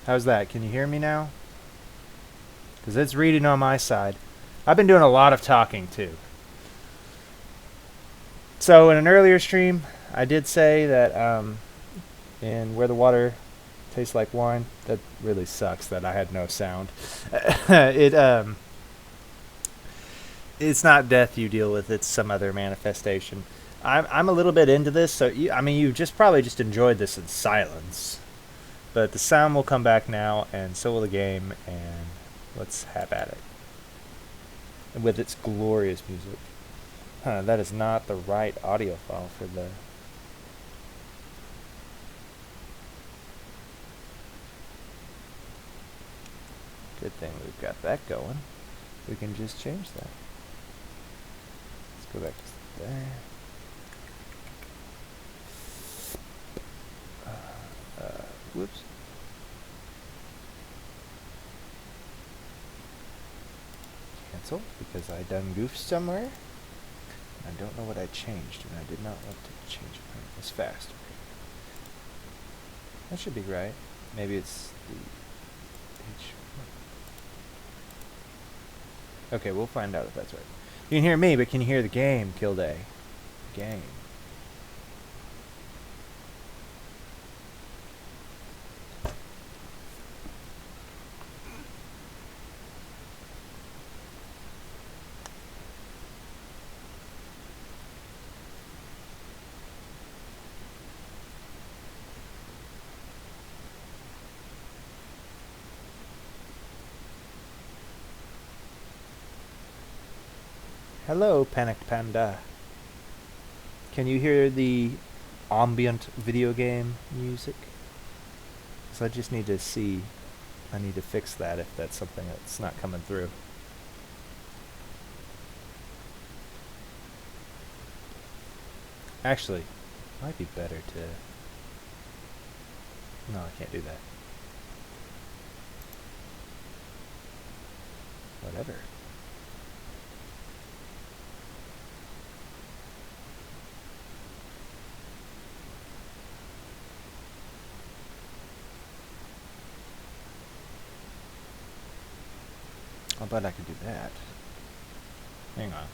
How's that? Can you hear me now? Because it's reading on my side. I've been doing a lot of talking too. So in an earlier stream, I did say that in Where the Water Tastes Like Wine, that really sucks that I had no sound. It's not death you deal with, it's some other manifestation. I'm a little bit into this, so you just probably just enjoyed this in silence. But the sound will come back now, and so will the game, and let's have at it. And with its glorious music. That is not the right audio file for the... Good thing we've got that going. We can just change that. Let's go back to there. Whoops. Cancel, because I done goofed somewhere. I don't know what I changed, and I did not want to change it. It's fast. Okay. That should be right. Maybe it's the H. Okay, we'll find out if that's right. You can hear me, but can you hear the game, Kilday? Game. Hello, Panicked Panda. Can you hear the ambient video game music? So I just need to see. I need to fix that if that's something that's not coming through. Actually, it might be better to... No, I can't do that. Whatever. I bet I could do that. Hang on.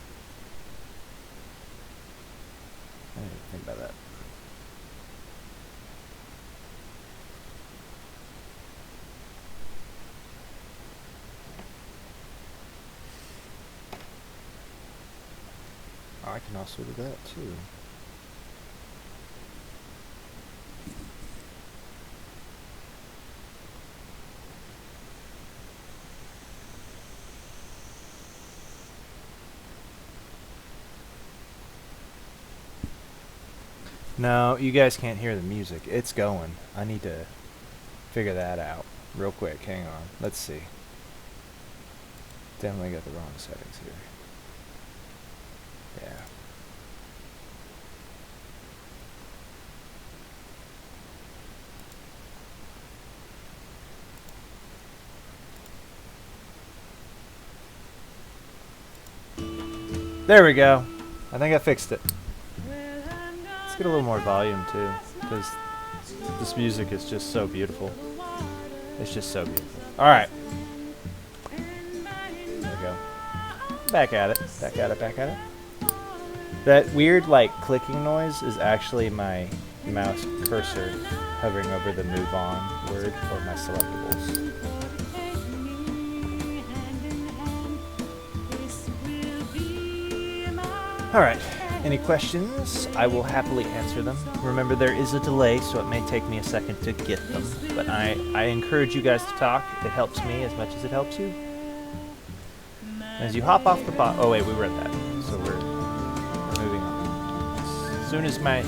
I need to think about that. Oh, I can also do that too. No, you guys can't hear the music. It's going. I need to figure that out real quick. Hang on. Let's see. Definitely got the wrong settings here. Yeah. There we go. I think I fixed it. Let's get a little more volume too, because this music is just so beautiful. It's just so beautiful. Alright. There we go. Back at it. Back at it, back at it. That weird, like, clicking noise is actually my mouse cursor hovering over the move on word for my selectables. Alright. Any questions? I will happily answer them. Remember, there is a delay, so it may take me a second to get them. But I encourage you guys to talk. It helps me as much as it helps you. As you hop off the bot... Oh, wait, we read that. So we're moving on. As soon as my...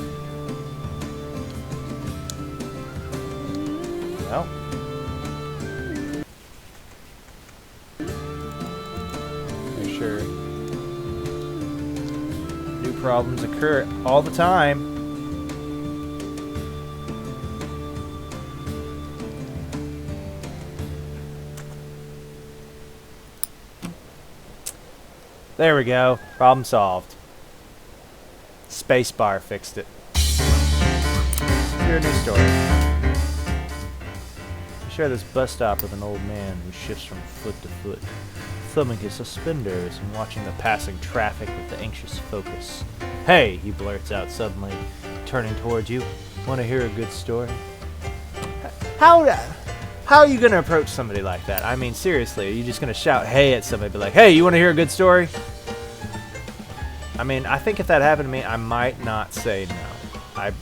Well... Make sure... Problems occur all the time. There we go. Problem solved. Spacebar fixed it. Here's your new story. You Share this bus stop with an old man who shifts from foot to foot, thumbing his suspenders and watching the passing traffic with the anxious focus. "Hey," he blurts out suddenly, turning towards you. "Want to hear a good story?" How are you going to approach somebody like that? I mean, seriously, are you just going to shout "hey" at somebody, be like, "Hey, you want to hear a good story?" I mean, I think if that happened to me, I might not say no. I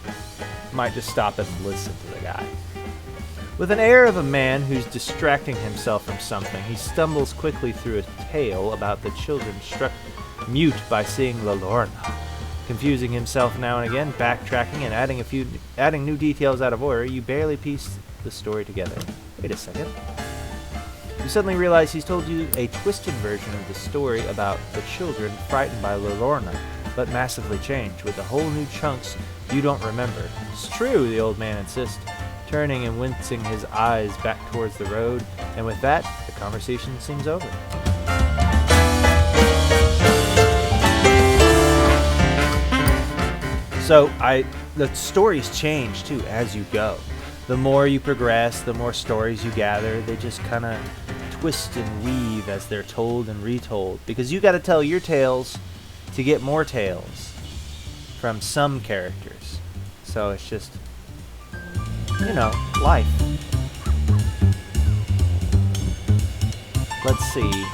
might just stop and listen to the guy. With an air of a man who's distracting himself from something, he stumbles quickly through a tale about the children struck mute by seeing La Lorna. Confusing himself now and again, backtracking and adding new details out of order, you barely piece the story together. Wait a second. You suddenly realize he's told you a twisted version of the story about the children frightened by La Lorna, but massively changed, with a whole new chunks you don't remember. It's true, the old man insists, turning and wincing his eyes back towards the road, and with that, the conversation seems over. So the stories change too as you go. The more you progress, the more stories you gather. They just kind of twist and weave as they're told and retold, because you got to tell your tales to get more tales from some characters. So it's just, life. Let's see.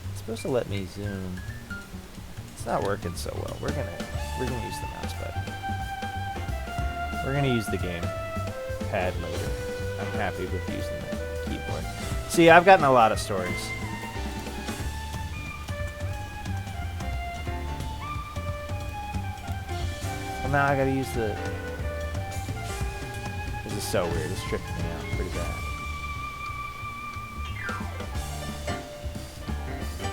It's supposed to let me zoom. It's not working so well. We're gonna use the mouse button. We're gonna use the game pad loader. I'm happy with using the keyboard. See, I've gotten a lot of stories. Well, now I gotta use the. This is so weird. It's tripping me out pretty bad.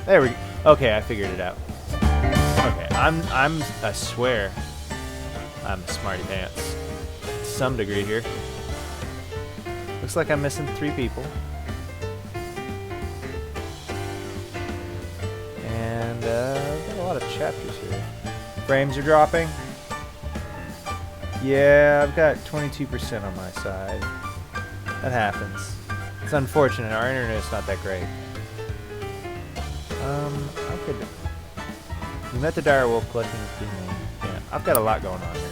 There we go. Okay, I figured it out. Okay, I swear, I'm a smarty pants to some degree here. Looks like I'm missing 3 people. And, I've got a lot of chapters here. Frames are dropping. Yeah, I've got 22% on my side. That happens. It's unfortunate, our internet's not that great. I could... You met the dire wolf collecting his demon. Yeah, I've got a lot going on here.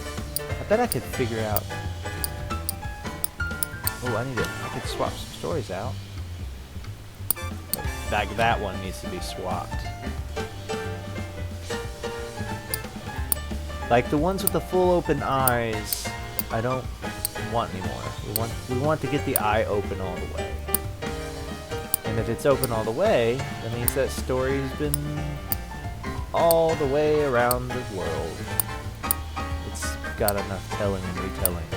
I bet I could figure out... Oh, I could swap some stories out. That one needs to be swapped. Like the ones with the full open eyes, I don't want anymore. We want to get the eye open all the way. And if it's open all the way, that means that story's been all the way around the world. It's got enough telling and retelling.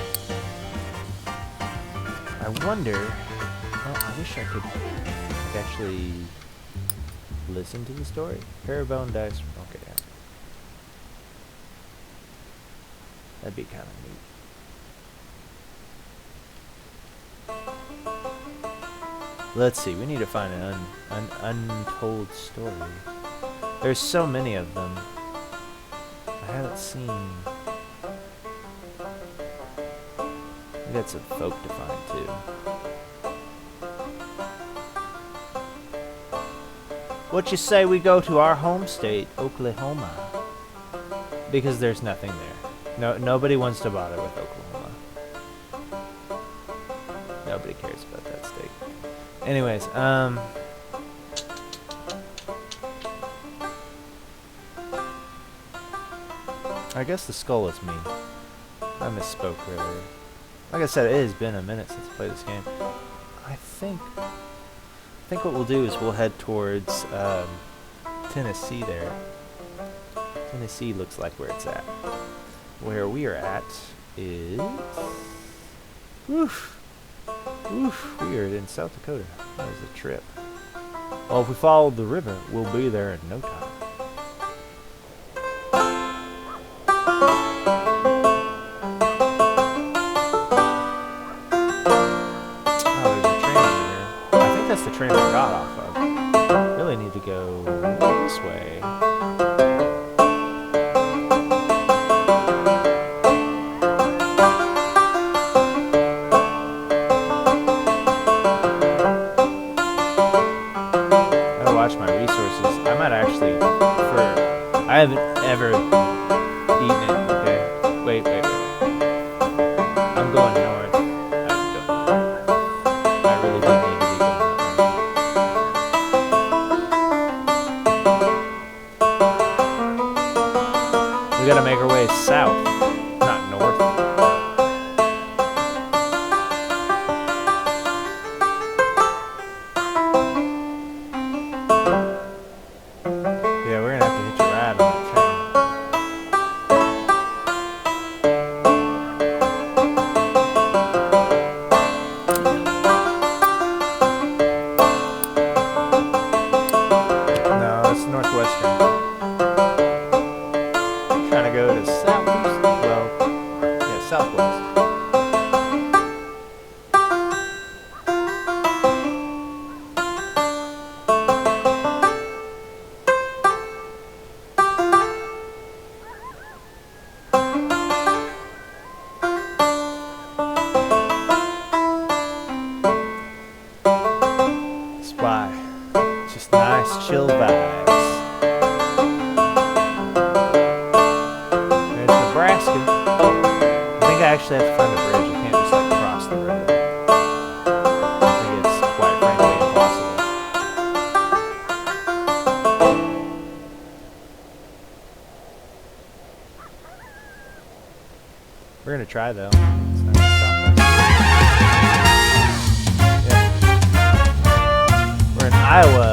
I wonder... Well, I wish I could actually listen to the story. Parabone dice... Okay, yeah. That'd be kind of neat. Let's see, we need to find an untold story. There's so many of them. I haven't seen... We got some folk to find too. What you say we go to our home state, Oklahoma? Because there's nothing there. Nobody wants to bother with Oklahoma. Nobody cares about that state. Anyways, I guess the skull is me. I misspoke earlier. Like I said, it has been a minute since I played this game. I think what we'll do is we'll head towards Tennessee there. Tennessee looks like where it's at. Where we are at is... Woof! Woof! We are in South Dakota. That was a trip. Well, if we follow the river, we'll be there in no time. The train we got off of. Really need to go this way. eating it. Okay. Wait. I'm going north. I really do need to be going that way. We gotta make our way south, not north. Yeah, we're gonna have to hitch a ride on that train. No, it's northwestern. Trying to go to southeast. Well, yeah, southwest. That's why. Just nice, chill vibes. There's Nebraska. I think I actually have to find a bridge. I can't just like cross the river. I think it's quite frankly impossible. We're gonna try though. It's not gonna stop us. Yeah. We're in Iowa.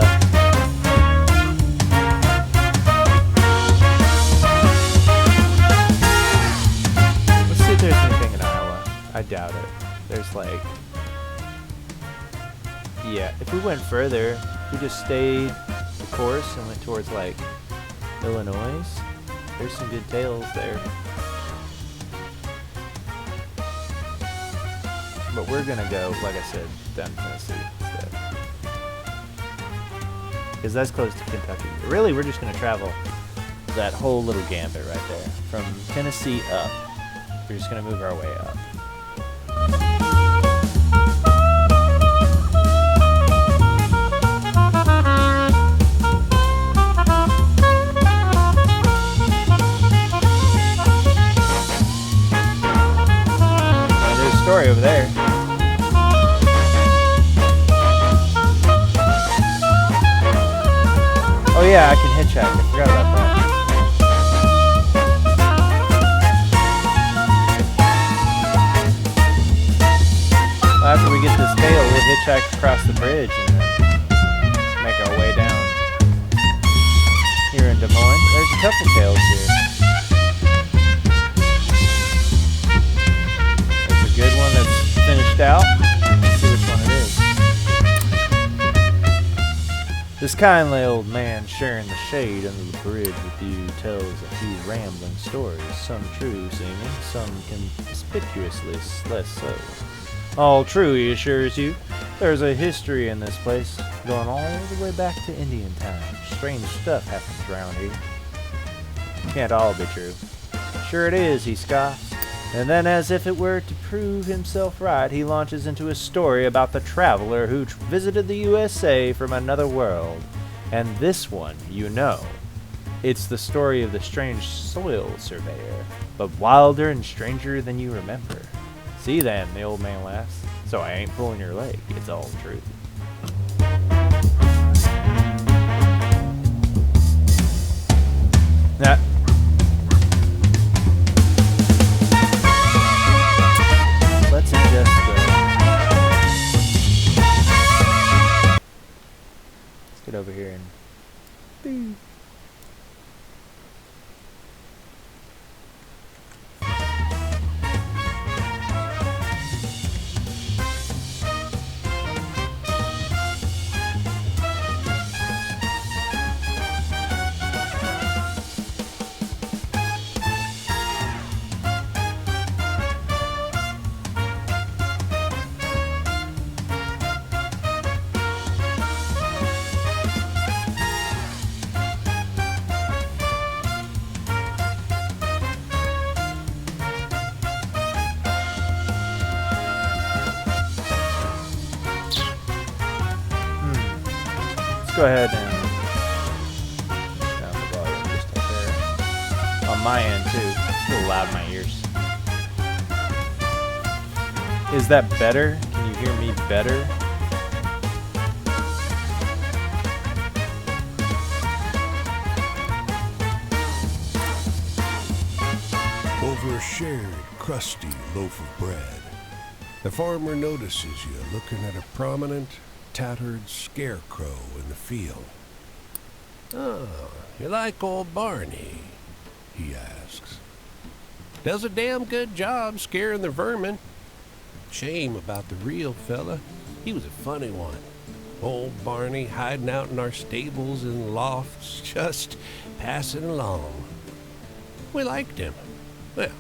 Let's see if there's anything in Iowa. I doubt it. There's like, yeah, if we went further, if we just stayed the course and went towards like Illinois, there's some good tales there. But we're gonna go, like I said, down to Tennessee instead. Because that's close to Kentucky. Really, we're just gonna travel that whole little gambit right there. From Tennessee up. We're just gonna move our way up. There's a story over there. Oh yeah, I can hitchhike. I forgot about that. Well, after we get this tail, we'll hitchhike across the bridge and then make our way down here in Des Moines. There's a couple tails here. There's a good one that's finished out. Let's see which one it is. This kindly old man sharing the shade under the bridge with you tells a few rambling stories, some true seeming, some conspicuously less so. All true, he assures you. There's a history in this place, going all the way back to Indian times. Strange stuff happens around here. Can't all be true. Sure it is, he scoffs. And then, as if it were to prove himself right, he launches into a story about the traveler who visited the USA from another world. And this one, you know. It's the story of the strange soil surveyor, but wilder and stranger than you remember. See then, the old man laughs. So I ain't pulling your leg, it's all truth. Now, let's adjust let's get over here and boop. Go ahead and down the volume just up there. on my end too. It's a little loud in my ears. Is that better? Can you hear me better? Over a shared, crusty loaf of bread, the farmer notices you looking at a prominent, tattered scarecrow in the field. "Oh, you like old Barney?" he asks. "Does a damn good job scaring the vermin. Shame about the real fella. He was a funny one. Old Barney hiding out in our stables and lofts, just passing along. We liked him. Well,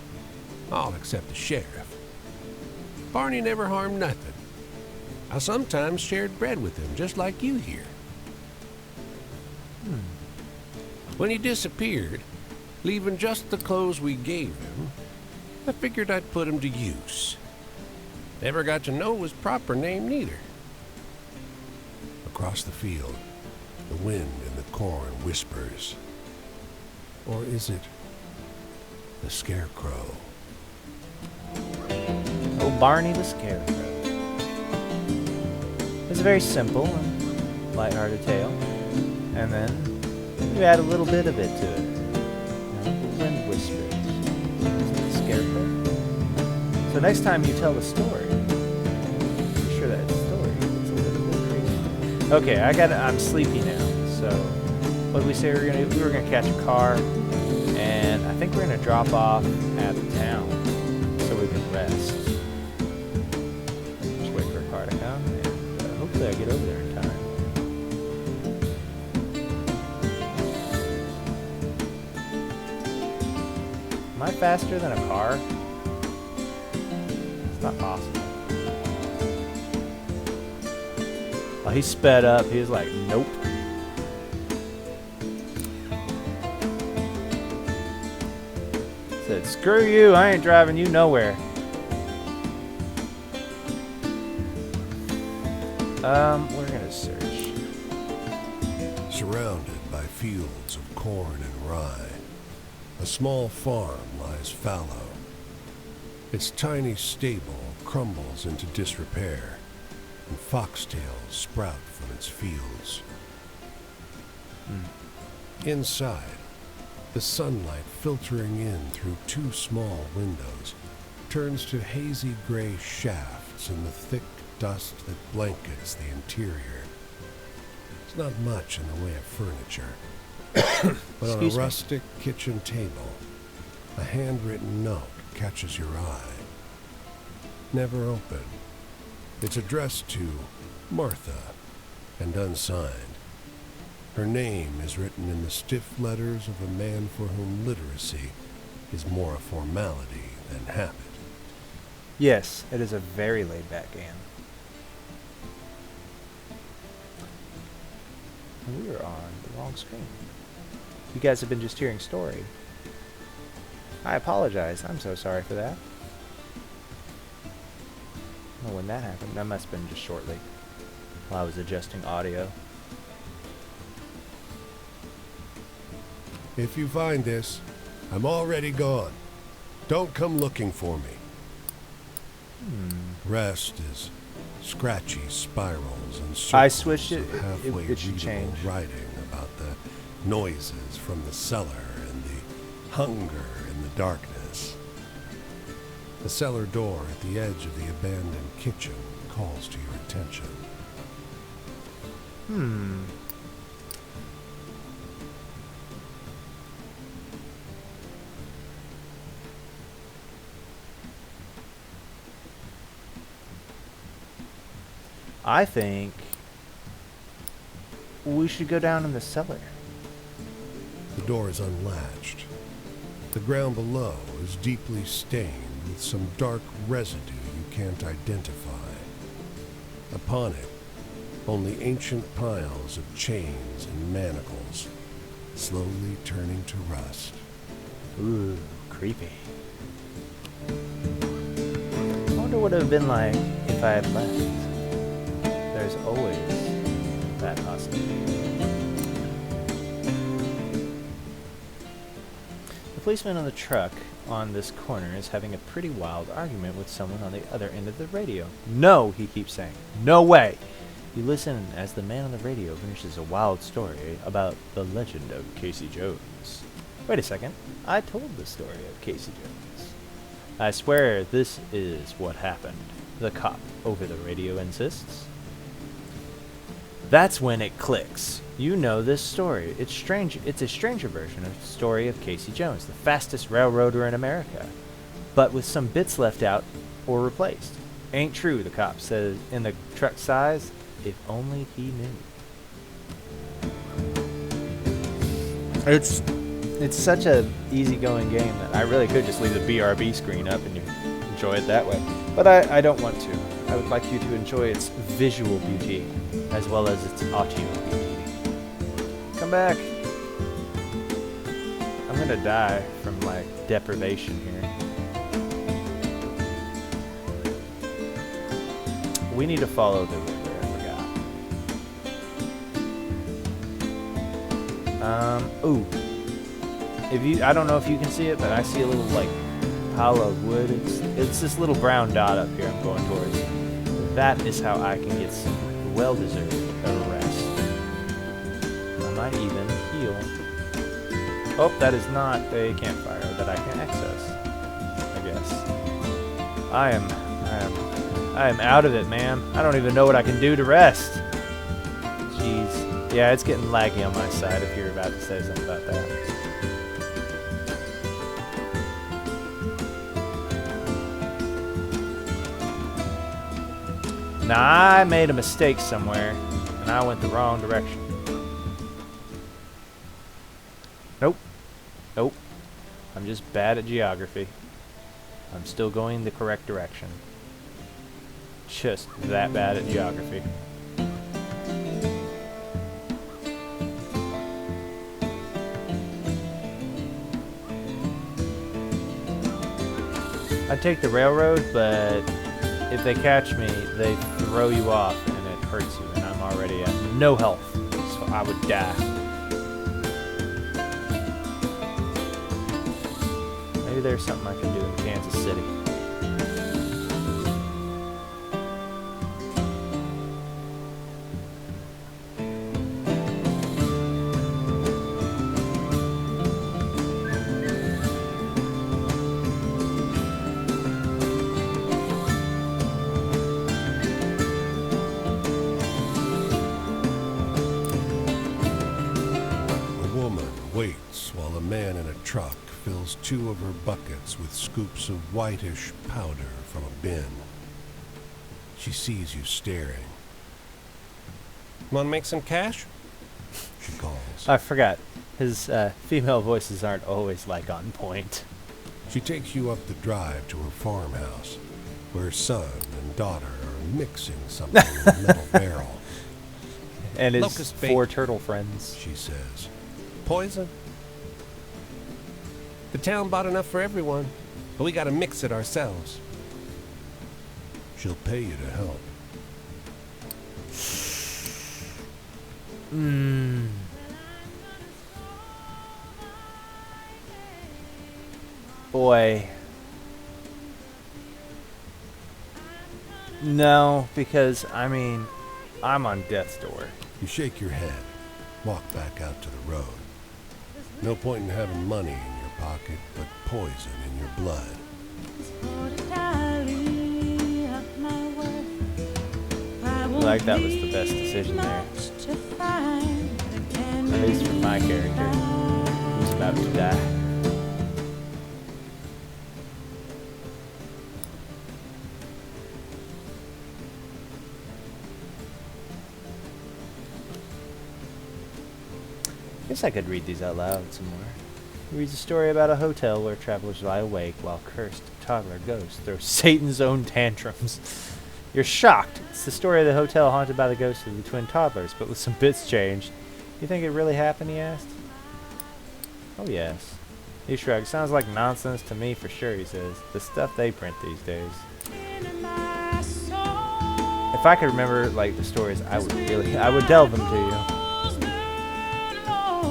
all except the sheriff. Barney never harmed nothing. I sometimes shared bread with him, just like you here. When he disappeared, leaving just the clothes we gave him, I figured I'd put him to use. Never got to know his proper name neither." Across the field, the wind in the corn whispers. Or is it the scarecrow? Oh, Barney the Scarecrow. It's a very simple and lighthearted tale. And then you add a little bit of it to it. The wind whispers. The Scarecrow. So next time you tell the story, be sure that story is a little bit crazy. Okay, I'm sleepy now. So what did we say we were gonna catch a car, and I think we're gonna drop off at the town so we can rest. Just wait for a car to come, and hopefully I get over there in time. Am I faster than a car? It's not possible. Oh, he sped up. He was like, nope. Said, screw you, I ain't driving you nowhere. We're gonna search. Surrounded by fields of corn and rye, a small farm lies fallow. Its tiny stable crumbles into disrepair, and foxtails sprout from its fields. Inside, the sunlight filtering in through two small windows turns to hazy gray shafts in the thick dust that blankets the interior. There's not much in the way of furniture, but on a rustic kitchen table, a handwritten note catches your eye. Never opened. It's addressed to Martha and unsigned. Her name is written in the stiff letters of a man for whom literacy is more a formality than habit. Yes, it is a very laid-back game. We were on the wrong screen. You guys have been just hearing story. I apologize. I'm so sorry for that. I don't know when that happened. That must have been just shortly while I was adjusting audio. If you find this, I'm already gone. Don't come looking for me. Rest is scratchy spirals and circles I switched it. of halfway It should readable change. writing about the noises from the cellar and the hunger in the darkness. The cellar door at the edge of the abandoned kitchen calls to your attention. I think we should go down in the cellar. The door is unlatched. The ground below is deeply stained with some dark residue you can't identify. Upon it, only ancient piles of chains and manacles, slowly turning to rust. Ooh, creepy. I wonder what it would have been like if I had left. There's always that possibility. The policeman on the truck on this corner is having a pretty wild argument with someone on the other end of the radio. No, he keeps saying. No way. You listen as the man on the radio finishes a wild story about the legend of Casey Jones. Wait a second. I told the story of Casey Jones. I swear this is what happened. The cop over the radio insists. That's when it clicks. You know this story. It's strange. It's a stranger version of the story of Casey Jones, the fastest railroader in America, but with some bits left out or replaced. Ain't true, the cop says in the truck sighs. If only he knew. It's such a easygoing game that I really could just leave the BRB screen up and you enjoy it that way. But I don't want to. I would like you to enjoy its visual beauty as well as its audio beauty. Come back. I'm gonna die from like deprivation here. We need to follow the river. Ooh. I don't know if you can see it, but I see a little like pile of wood. It's this little brown dot up here I'm going towards. That is how I can get some well-deserved rest. I might even heal. Oh, that is not a campfire that I can access, I guess. I am out of it, man. I don't even know what I can do to rest. Jeez. Yeah, it's getting laggy on my side if you're about to say something about that. Now, I made a mistake somewhere, and I went the wrong direction. Nope. Nope. I'm just bad at geography. I'm still going the correct direction. Just that bad at geography. I'd take the railroad, but if they catch me, they throw you off and it hurts you, and I'm already at no health, so I would die. Maybe there's something I can do in Kansas City. Waits while a man in a truck fills 2 of her buckets with scoops of whitish powder from a bin. She sees you staring. Want to make some cash? She calls. I forgot. His female voices aren't always like on point. She takes you up the drive to her farmhouse, where her son and daughter are mixing something in a metal barrel. And his Locust bait. 4 turtle friends. She says, Poison? The town bought enough for everyone, but we gotta mix it ourselves. she'll pay you to help. Boy. No, because, I mean, I'm on death's door. You shake your head, walk back out to the road. No point in having money in your pocket, but poison in your blood. Like that was the best decision there. At least for my character, who's about to die. Guess I could read these out loud some more. It reads a story about a hotel where travelers lie awake while cursed toddler ghosts throw Satan's own tantrums. You're shocked. It's the story of the hotel haunted by the ghosts of the twin toddlers, but with some bits changed. You think it really happened, he asked. Oh, yes. He shrugged. Sounds like nonsense to me for sure, he says. The stuff they print these days. If I could remember, like, the stories, I would tell them to you.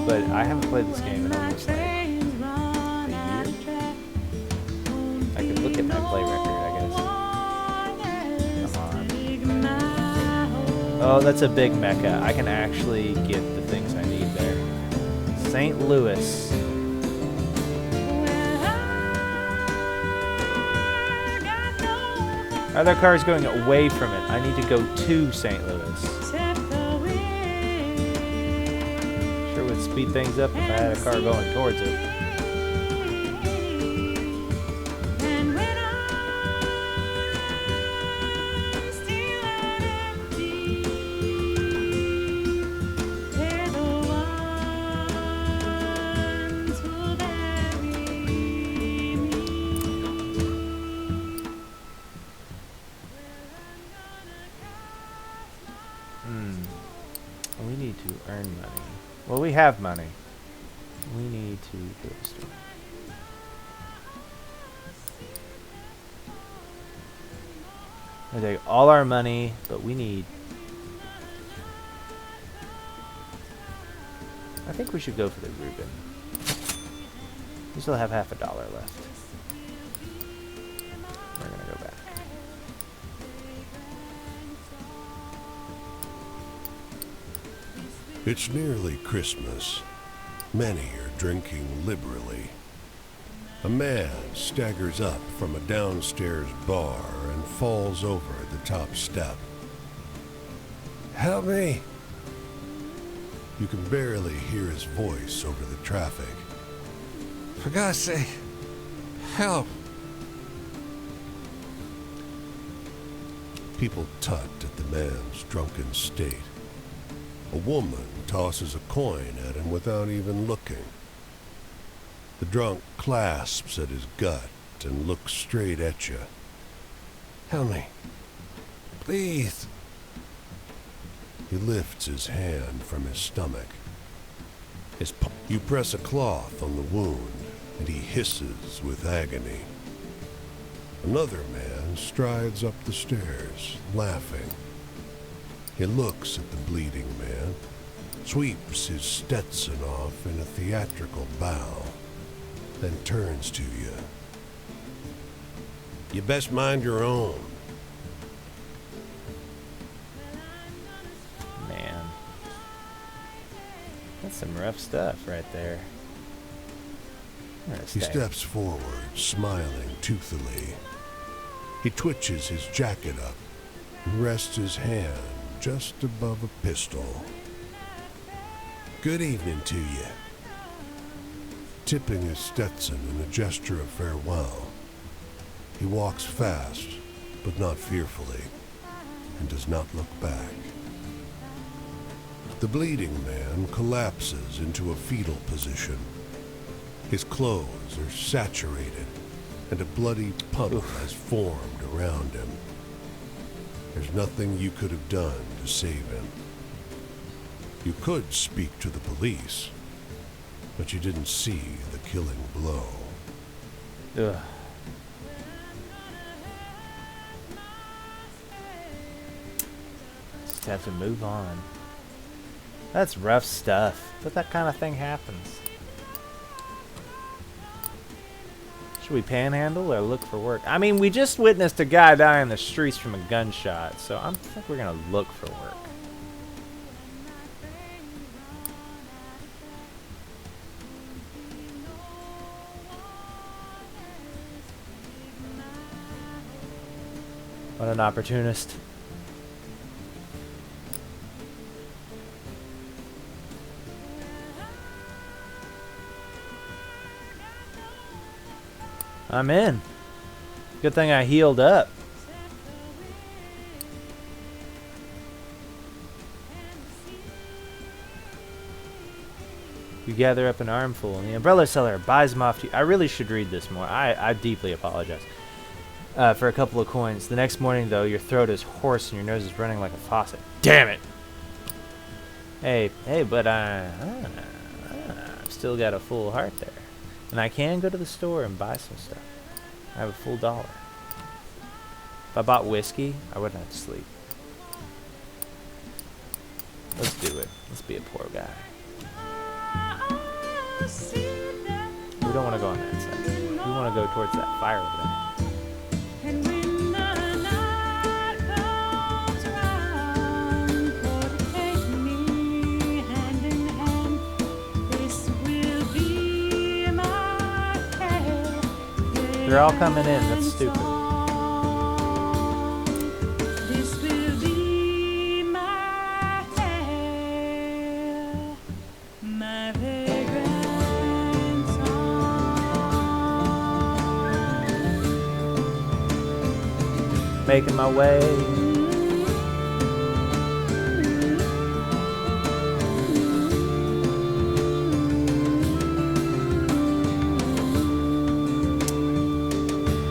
But I haven't played this game in almost, like, a Oh, that's a big mecca. I can actually get the things I need there. St. Louis. Other cars going away from it. I need to go to St. Louis. Sure would speed things up if I had a car going towards it. We need to earn money. Well, we have money. We need to go to the store. I take all our money, but we need... I think we should go for the Reuben. We still have $50 left. We're gonna go back. It's nearly Christmas. Many are drinking liberally. A man staggers up from a downstairs bar and falls over the top step. Help me! You can barely hear his voice over the traffic. For God's sake, help. People tut at the man's drunken state. A woman tosses a coin at him without even looking. The drunk clasps at his gut and looks straight at you. Help me. Please. He lifts his hand from his stomach. You press a cloth on the wound, and he hisses with agony. Another man strides up the stairs, laughing. He looks at the bleeding man, sweeps his Stetson off in a theatrical bow, then turns to you. You best mind your own. Man. That's some rough stuff right there. He steps forward, smiling toothily. He twitches his jacket up and rests his hand just above a pistol. Good evening to you. Tipping his Stetson in a gesture of farewell, he walks fast, but not fearfully, and does not look back. The bleeding man collapses into a fetal position. His clothes are saturated, and a bloody puddle has formed around him. There's nothing you could have done to save him. You could speak to the police, but you didn't see the killing blow. Ugh. Just have to move on. That's rough stuff, but that kind of thing happens. Should we panhandle or look for work? I mean, we just witnessed a guy die in the streets from a gunshot, so I think we're gonna look for work. What an opportunist. I'm in. Good thing I healed up. You gather up an armful, and the umbrella seller buys them off to you. I really should read this more. I deeply apologize. For a couple of coins. The next morning, though, your throat is hoarse and your nose is running like a faucet. Damn it! Hey, but I've still got a full heart there. And I can go to the store and buy some stuff. I have a full $1. If I bought whiskey, I wouldn't have to sleep. Let's do it. Let's be a poor guy. We don't want to go on that side. We want to go towards that fire over there. They're all coming in. That's stupid. This will be my hair, my vagrant song. Making my way.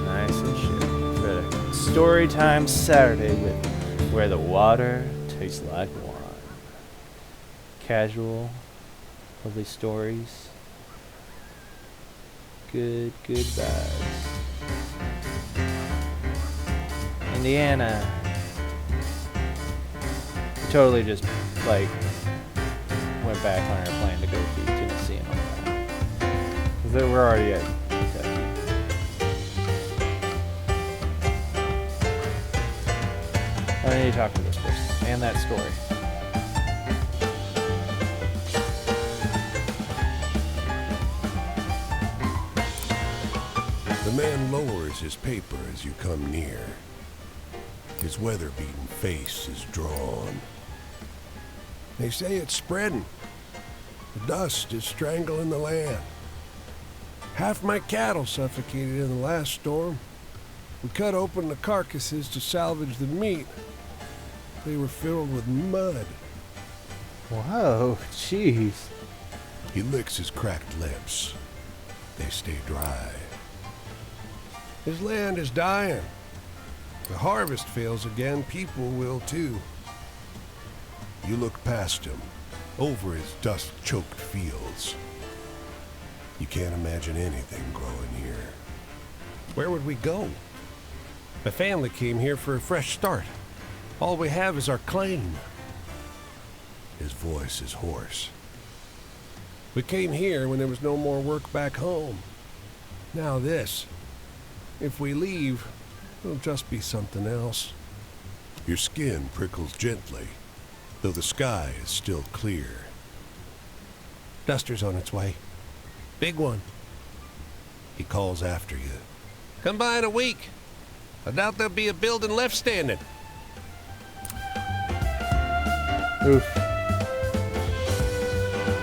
Nice and chill. For story time Saturday with where the water tastes like wine. Casual, lovely stories. Good vibes. Indiana. We totally just like went back on our plan to go through Tennessee and all that. 'Cause we're already at Kentucky. I need to talk to this person and that story. The man lowers his paper as you come near. His weather-beaten face is drawn. They say it's spreading. The dust is strangling the land. Half my cattle suffocated in the last storm. We cut open the carcasses to salvage the meat. They were filled with mud. Whoa, jeez. He licks his cracked lips. They stay dry. His land is dying. The harvest fails again, people will too. You look past him, over his dust-choked fields. You can't imagine anything growing here. Where would we go? The family came here for a fresh start. All we have is our claim. His voice is hoarse. We came here when there was no more work back home. Now this. If we leave, it'll just be something else. Your skin prickles gently, though the sky is still clear. Duster's on its way. Big one. He calls after you. Come by in a week. I doubt there'll be a building left standing. Oof.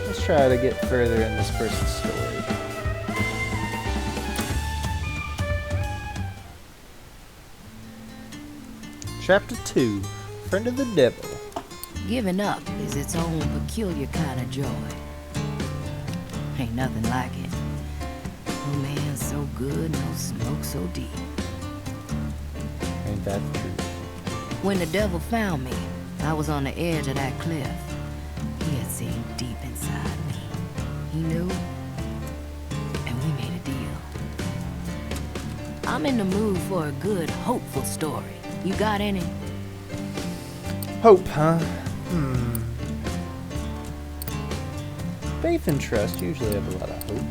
Let's try to get further in this person's story. Chapter 2, Friend of the Devil. Giving up is its own peculiar kind of joy. Ain't nothing like it. No man so good, no smoke so deep. Ain't that the truth? When the devil found me, I was on the edge of that cliff. He had seen deep inside me. He knew, and we made a deal. I'm in the mood for a good, hopeful story. You got any? Hope, huh? Faith and trust usually have a lot of hope.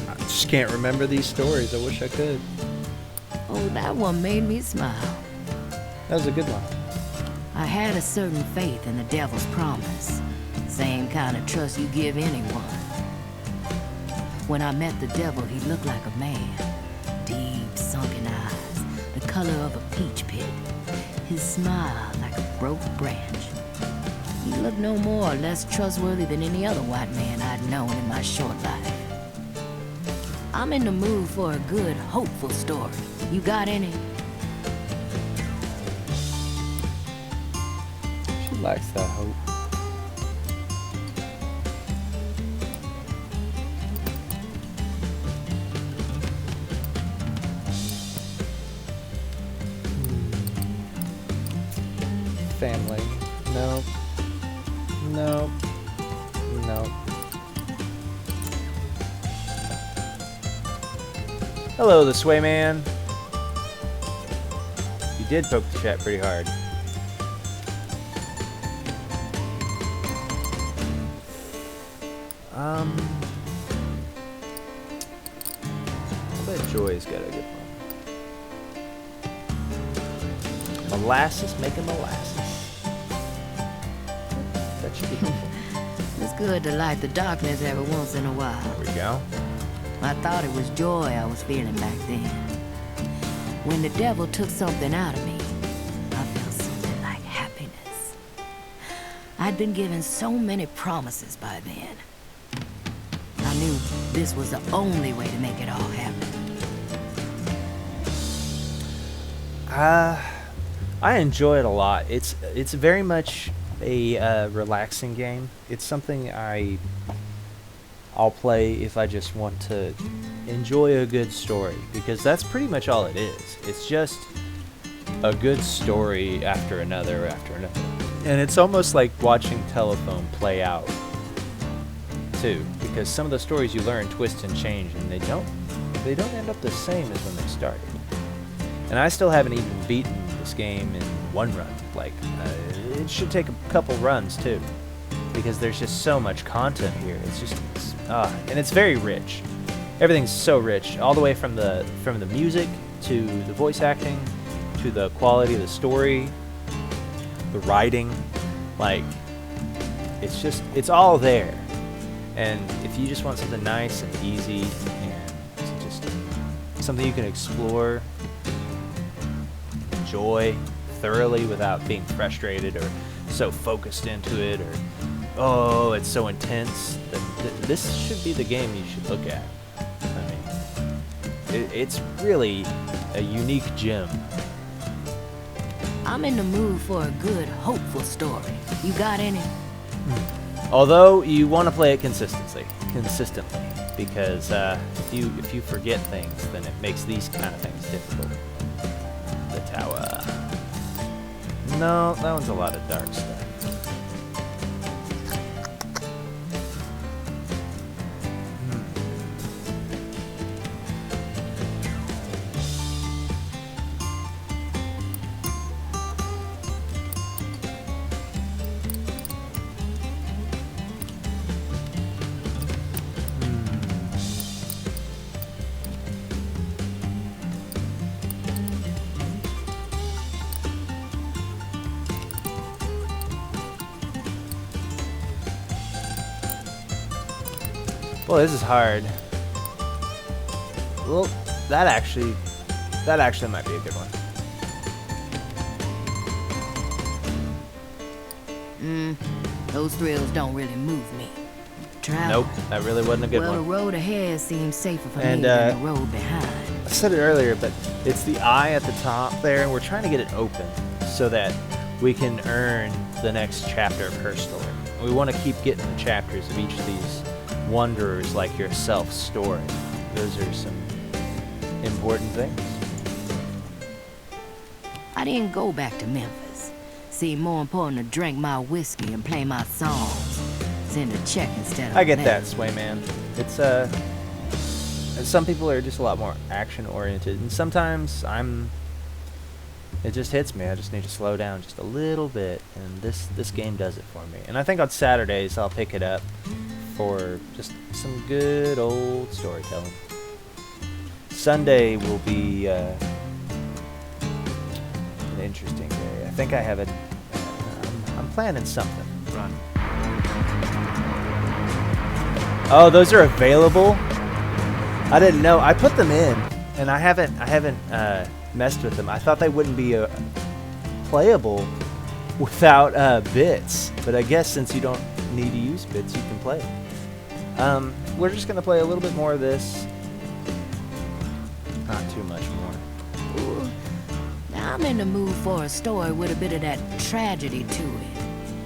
I just can't remember these stories. I wish I could. Oh, that one made me smile. That was a good one. I had a certain faith in the devil's promise. Same kind of trust you give anyone. When I met the devil, he looked like a man. Deep, sunken eyes, the color of a peach pit. His smile like a broke branch. He looked no more or less trustworthy than any other white man I'd known in my short life. I'm in the mood for a good, hopeful story. You got any? She likes that hope. Family. No. No. No. Hello, the Sway Man. You did poke the chat pretty hard. bet Joy's got a good one. Molasses making molasses. That should be helpful. It's good to light the darkness every once in a while. There we go. I thought it was joy I was feeling back then. When the devil took something out of me, I felt something like happiness. I'd been given so many promises by then. I knew this was the only way to make it all happen. I enjoy it a lot. It's very much a relaxing game. It's something I'll play if I just want to enjoy a good story, because that's pretty much all it is. It's just a good story after another after another. And it's almost like watching Telephone play out too, because some of the stories you learn twist and change, and they don't end up the same as when they started. And I still haven't even beaten this game in one run. Like, it should take a couple runs too, because there's just so much content here. And it's very rich. Everything's so rich, all the way from the music to the voice acting to the quality of the story, the writing. Like, it's all there. And if you just want something nice and easy and just something you can explore, enjoy thoroughly without being frustrated or so focused into it, or oh, it's so intense, then this should be the game you should look at. I mean, it's really a unique gem. I'm in the mood for a good, hopeful story. You got any? Although you want to play it consistently, because if you forget things, then it makes these kind of things difficult. The tower. No, that one's a lot of dark stuff. Well, this is hard. Well, that actually might be a good one. Those thrills don't really move me. Travel. Nope, that really wasn't a good Well, the one. road ahead seems safer for And, me than the road behind. I said it earlier, but it's the eye at the top there, and we're trying to get it open so that we can earn the next chapter of her story. We want to keep getting the chapters of each of these wanderers like yourself story. Those are some important things. I didn't go back to Memphis. Seemed more important to drink my whiskey and play my songs. Send a check instead of I get a that, letter. Sway Man. It's and some people are just a lot more action oriented, and sometimes it just hits me. I just need to slow down just a little bit, and this game does it for me. And I think on Saturdays I'll pick it up for just some good old storytelling. Sunday will be an interesting day. I think I have it. I'm planning something. Run. Oh, those are available? I didn't know. I put them in, and I haven't messed with them. I thought they wouldn't be playable without bits, but I guess since you don't need to use bits, you can play it. We're just gonna play a little bit more of this. Not too much more. Ooh, now I'm in the mood for a story with a bit of that tragedy to it.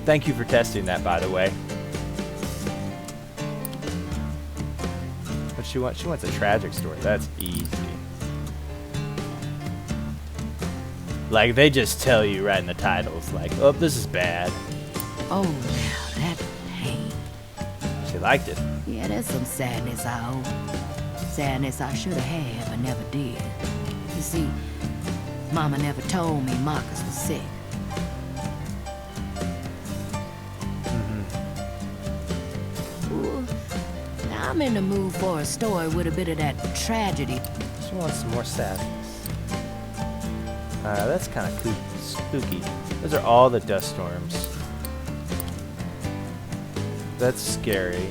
Thank you for testing that, by the way. What she wants? She wants a tragic story. That's easy. Like, they just tell you right in the titles, like, oh, this is bad. Oh, now that pain. She liked it. Yeah, there's some sadness, I hope. Sadness I should have had, but never did. You see, Mama never told me Marcus was sick. Ooh, now I'm in the mood for a story with a bit of that tragedy. She wants some more sadness. That's kind of spooky. Those are all the dust storms. That's scary.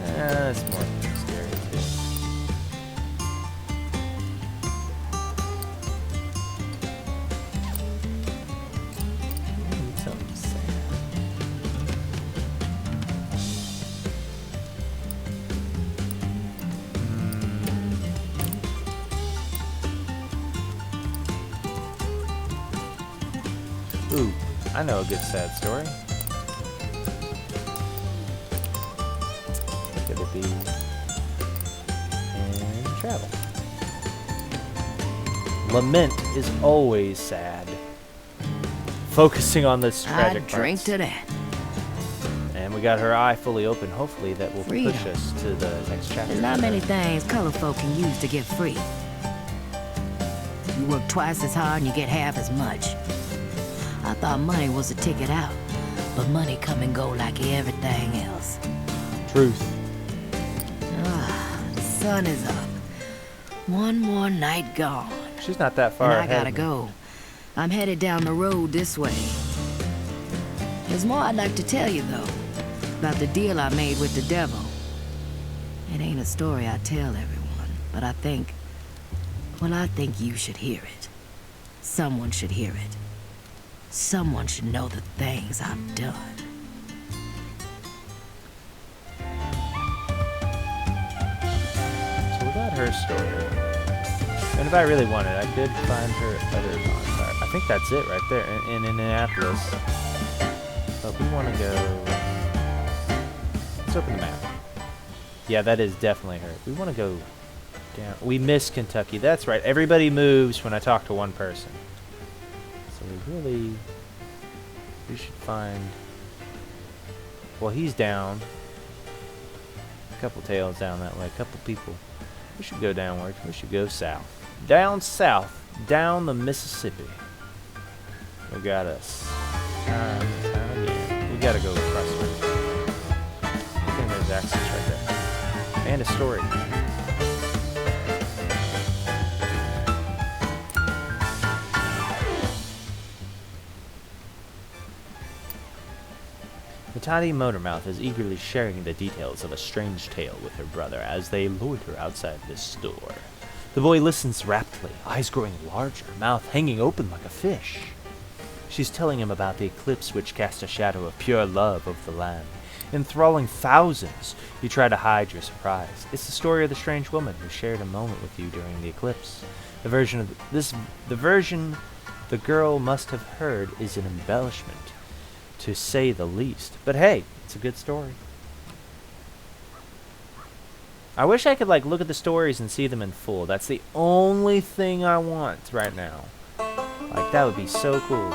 That's more scary too. Something sad. Ooh, I know a good sad story. Could it be in travel? Lament is always sad. Focusing on this tragic I'd drink parts. to that. And we got her eye fully open. Hopefully that will Freedom. push us to the next chapter. There's not many things colored folk can use to get free. You work twice as hard and you get half as much. I thought money was a ticket out, but money come and go like everything else. Truth. The sun is up. One more night gone. She's not that far And I ahead. gotta of me. go. I'm headed down the road this way. There's more I'd like to tell you, though, about the deal I made with the devil. It ain't a story I tell everyone, but I think you should hear it. Someone should hear it. Someone should know the things I've done. So we got her story. And if I really wanted, I could find her other bonfire. I think that's it right there in Indianapolis. But we want to go... Let's open the map. Yeah, that is definitely her. We want to go down. We miss Kentucky. That's right. Everybody moves when I talk to one person. So we should find... Well, he's down. A couple tails down that way. A couple people. We should go downward. We should go south. Down south. Down the Mississippi. We got us. Time and time again. We gotta go across the river. I think there's access right there. And a story. The tiny Motormouth is eagerly sharing the details of a strange tale with her brother as they loiter outside this store. The boy listens raptly, eyes growing larger, mouth hanging open like a fish. She's telling him about the eclipse which cast a shadow of pure love over the land, enthralling thousands. You try to hide your surprise. It's the story of the strange woman who shared a moment with you during the eclipse. The version the girl must have heard is an embellishment, to say the least. But hey, it's a good story. I wish I could look at the stories and see them in full. That's the only thing I want right now. That would be so cool.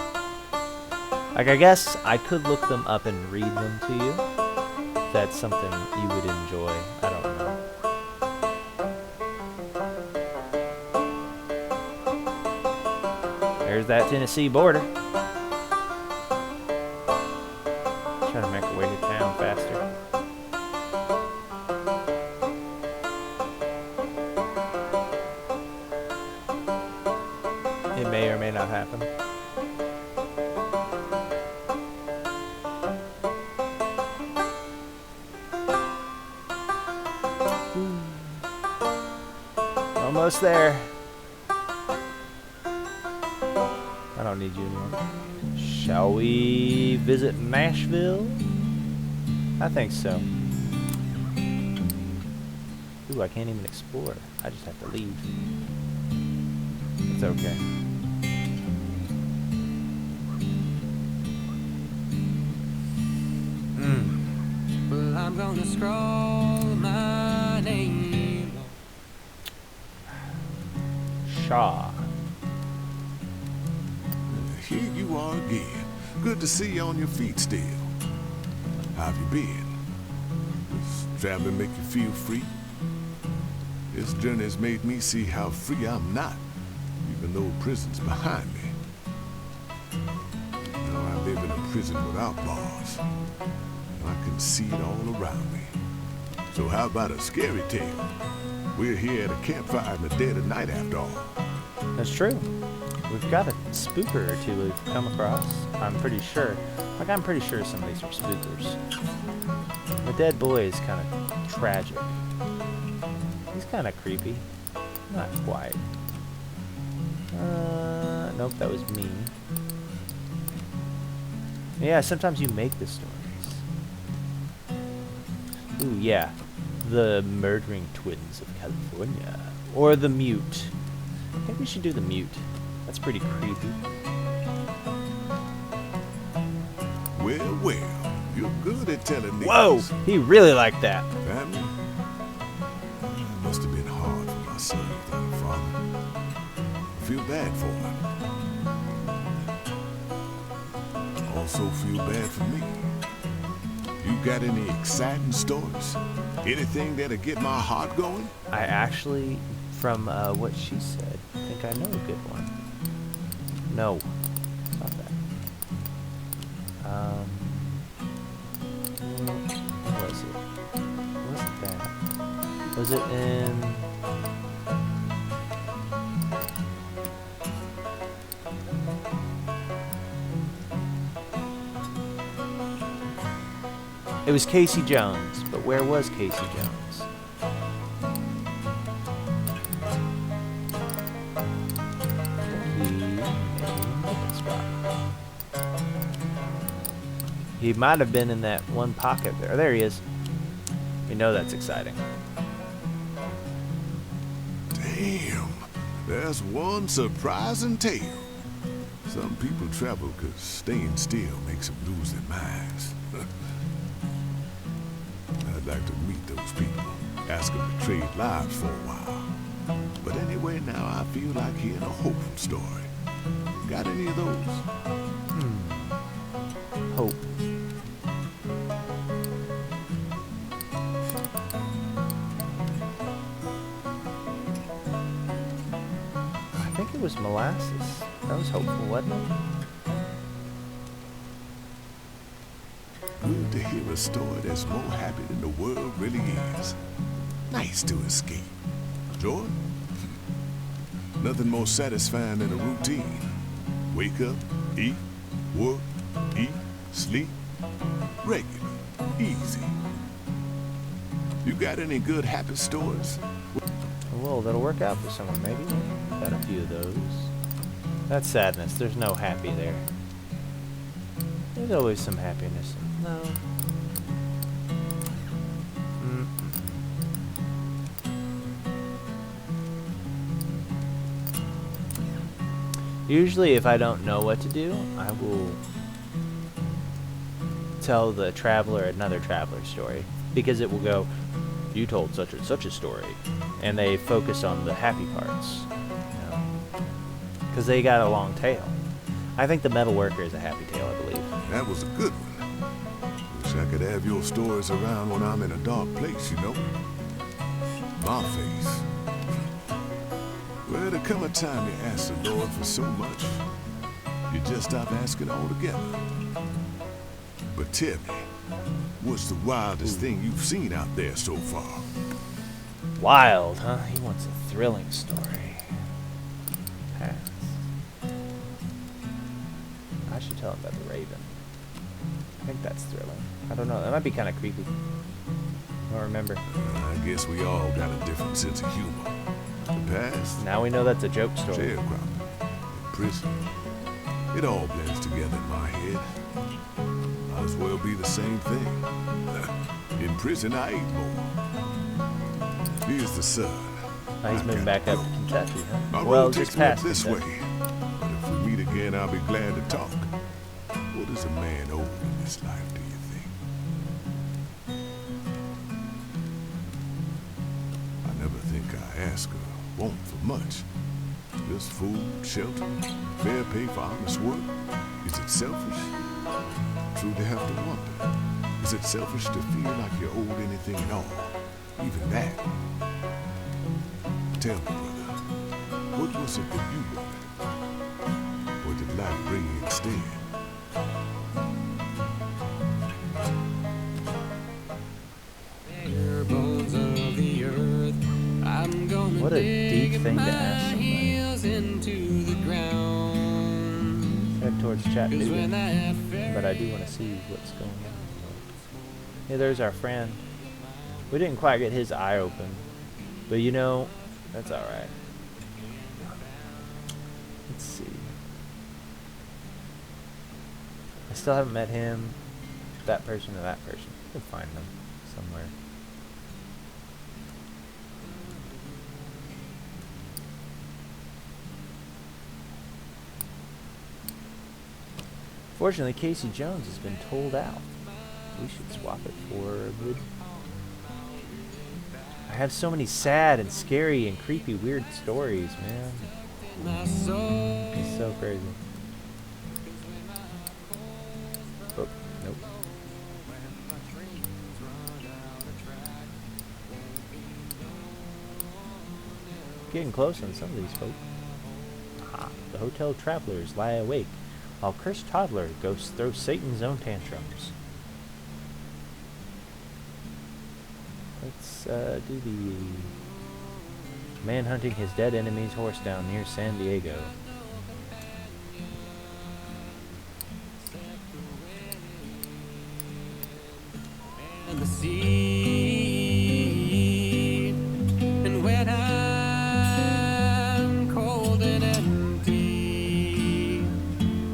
I guess I could look them up and read them to you. That's something you would enjoy. I don't know. There's that Tennessee border. Trying to make our way to town faster. It may or may not happen. Almost there. I don't need you anymore. Shall we visit Nashville? I think so. Ooh, I can't even explore. I just have to leave. It's okay. Well, I'm gonna scroll my name. Shaw. Here you are again. Good to see you on your feet still. How have you been? Does traveling make you feel free? This journey has made me see how free I'm not, even though prison's behind me. Now I live in a prison without bars. I can see it all around me. So how about a scary tale? We're here at a campfire in the dead of night after all. That's true. We've got a spooker or two we've come across. I'm pretty sure. Like, I'm pretty sure some of these are spookers. The dead boy is kind of tragic. He's kind of creepy. Not quite. Nope, that was me. Yeah, sometimes you make the stories. Ooh, yeah. The Murdering Twins of California. Or the Mute. I think we should do the Mute. That's pretty creepy. Well, well, you're good at telling me. Whoa! He really liked that. Family? It must have been hard for my son without a father. I feel bad for him. Also feel bad for me. You got any exciting stories? Anything that'll get my heart going? I actually, from what she said, think I know a good one. No, it's not that. What was it? Wasn't that? Was it in? It was Casey Jones, but where was Casey Jones? He might have been in that one pocket there. There he is. We know that's exciting. Damn, that's one surprising tale. Some people travel because staying still makes them lose their minds. I'd like to meet those people, ask them to trade lives for a while. But anyway, now I feel like hearing a hopeful story. Got any of those? Hope. I think it was Molasses. That was hopeful, wasn't it? Good to hear a story that's more happy than the world really is. Nice to escape. Jordan? Nothing more satisfying than a routine. Wake up, eat, work, eat, sleep. Regular. Easy. You got any good happy stories? Well, that'll work out for someone, maybe. Got a few of those. That's sadness. There's no happy there. There's always some happiness. No. Usually, if I don't know what to do, I will tell the traveler another traveler story. Because it will go, you told such and such a story. And they focus on the happy parts. Because they got a long tail. I think the metal worker is a happy tale, I believe. That was a good one. Wish I could have your stories around when I'm in a dark place, you know? My face. Well, there come a time you ask the Lord for so much, you just stop asking altogether. But tell me, what's the wildest thing you've seen out there so far? Wild, huh? He wants a thrilling story. Pass. I should tell him about the Raven. I think that's thrilling. I don't know. That might be kind of creepy. I don't remember. I guess we all got a different sense of humor. The past, Now we know that's a joke story. sharecropping, and prison. It all blends together in my head. Might as well be the same thing. In prison, I ate more. Here's the sun. Now he's I moving gotta back up go. to Kentucky, huh? My Well, road just takes me up past this way. Kentucky. But if we meet again, I'll be glad to talk. What is a man owed in this life, do you think? I never think I ask or want for much. Just food, shelter, fair pay for honest work. Is it selfish? Truly have to wonder. Is it selfish to feel like you're owed anything at all? Even that? Tell me, brother, what was it that you wanted? Or did life bring you instead? Bare bones of the earth, I'm What a deep digging thing to my ask somebody. heels into the ground. Head towards Chattanooga. That But I do want to see what's going on. Hey, there's our friend. We didn't quite get his eye open. But you know, that's alright. Let's see. I still haven't met him, that person, or that person. I can find them somewhere. Fortunately, Casey Jones has been told out. We should swap it for a good... I have so many sad and scary and creepy weird stories, man. It's so crazy. Oh, nope. Getting close on some of these folk. Ah, the hotel travelers lie awake while cursed toddler goes throw Satan's own tantrums. Let's do the man hunting his dead enemy's horse down near San Diego. and the sea, and when I'm cold and empty,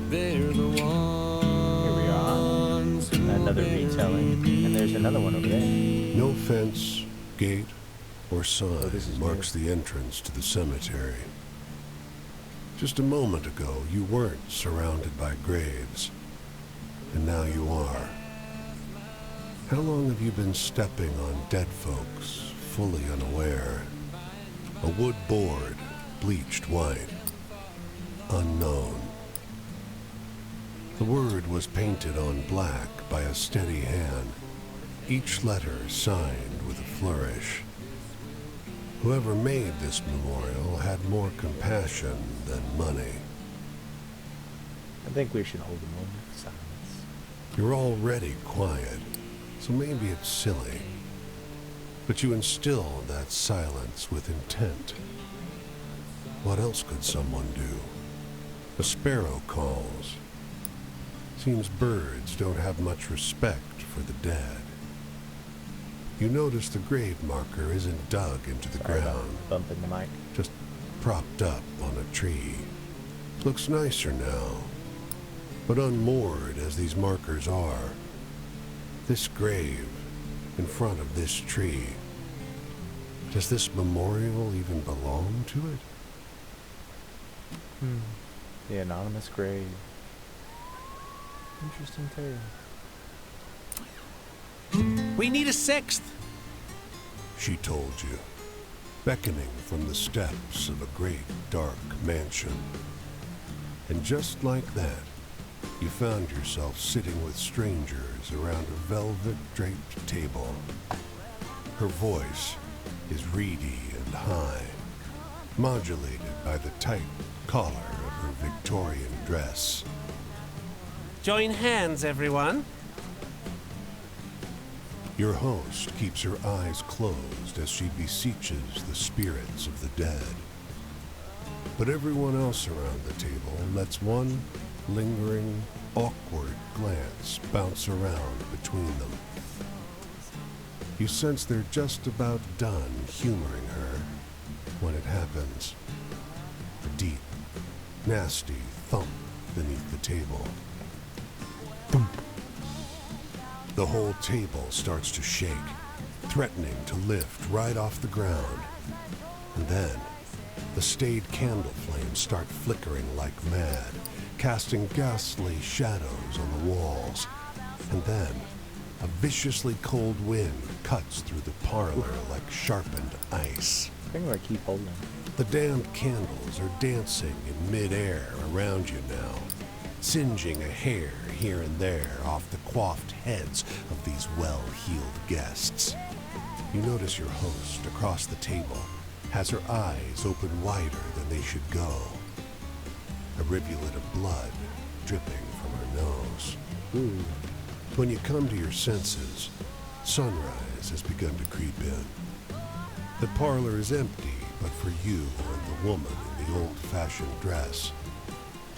they're the Here we are. ones who Another bear retelling. me. And there's another one over there. No fence, gate, or sign this is marks the entrance to the cemetery. Just a moment ago, you weren't surrounded by graves, and now you are. How long have you been stepping on dead folks, fully unaware? A wood board, bleached white. Unknown. The word was painted on black by a steady hand, each letter signed with a flourish. Whoever made this memorial had more compassion than money. I think we should hold a moment of silence. You're already quiet, so maybe it's silly. But you instill that silence with intent. What else could someone do? A sparrow calls. Seems birds don't have much respect for the dead. You notice the grave marker isn't dug into the Sorry about ground, bumping the mic. just propped up on a tree. Looks nicer now. But unmoored as these markers are, this grave in front of this tree, does this memorial even belong to it? The anonymous grave. Interesting tale. We need a sixth. She told you, beckoning from the steps of a great dark mansion. And just like that, you found yourself sitting with strangers around a velvet-draped table. Her voice is reedy and high, modulated by the tight collar of her Victorian dress. Join hands, everyone. Your host keeps her eyes closed as she beseeches the spirits of the dead. But everyone else around the table lets one lingering, awkward glance bounce around between them. You sense they're just about done humoring her when it happens. A deep, nasty thump beneath the table. The whole table starts to shake, threatening to lift right off the ground. And then, the staid candle flames start flickering like mad, casting ghastly shadows on the walls. And then, a viciously cold wind cuts through the parlor like sharpened ice. I think I keep holding. The damned candles are dancing in midair around you now, singeing a hair here and there off the coiffed heads of these well-heeled guests. You notice your host across the table has her eyes open wider than they should go. A rivulet of blood dripping from her nose. Ooh. When you come to your senses, sunrise has begun to creep in. The parlor is empty, but for you and the woman in the old-fashioned dress,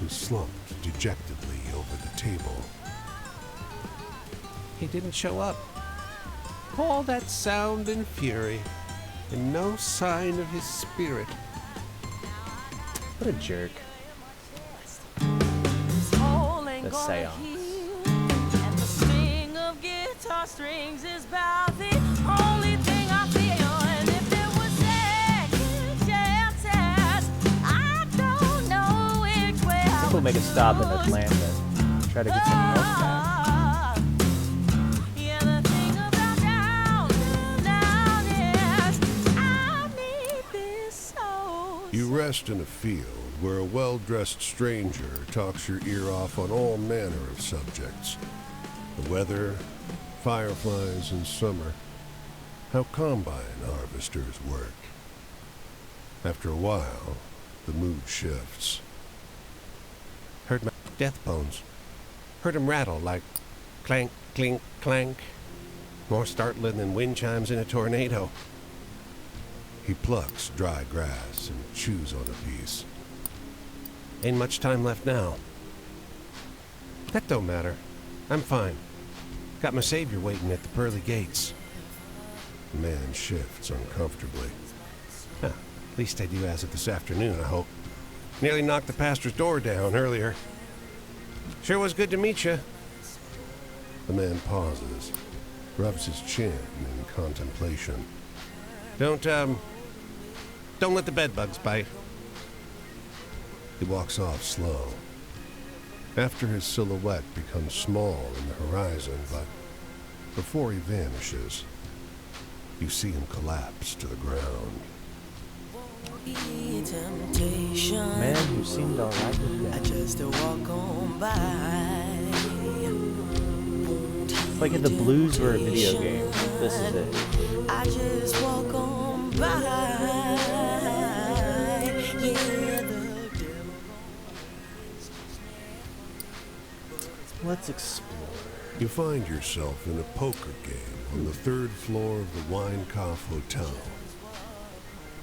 who slumped dejectedly over the table. He didn't show up. All that sound and fury, and no sign of his spirit. What a jerk. The seance. And the sting of guitar strings is about the only thing I feel. And if there was second chances, I don't know which way I think we'll make a stop in Atlanta. Try to get some milk back. Yeah, the thing about down is I need this soul. You rest in a field where a well-dressed stranger talks your ear off on all manner of subjects. The weather, fireflies in summer, how combine harvesters work. After a while, the mood shifts. Heard my death bones. Heard 'em rattle like clank, clink, clank. More startling than wind chimes in a tornado. He plucks dry grass and chews on a piece. Ain't much time left now. That don't matter. I'm fine. Got my savior waiting at the pearly gates. The man shifts uncomfortably. Huh, at least I do as of this afternoon, I hope. Nearly knocked the pastor's door down earlier. Sure was good to meet you. The man pauses, rubs his chin in contemplation. Don't let the bedbugs bite. He walks off slow. After his silhouette becomes small in the horizon, but before he vanishes, you see him collapse to the ground. Man, you seemed alright with that. Just to walk on by. It's like if the Blues were a video game. This is it. I just walk on by. Yeah, Let's explore. You find yourself in a poker game on the third floor of the Weinkauf Hotel.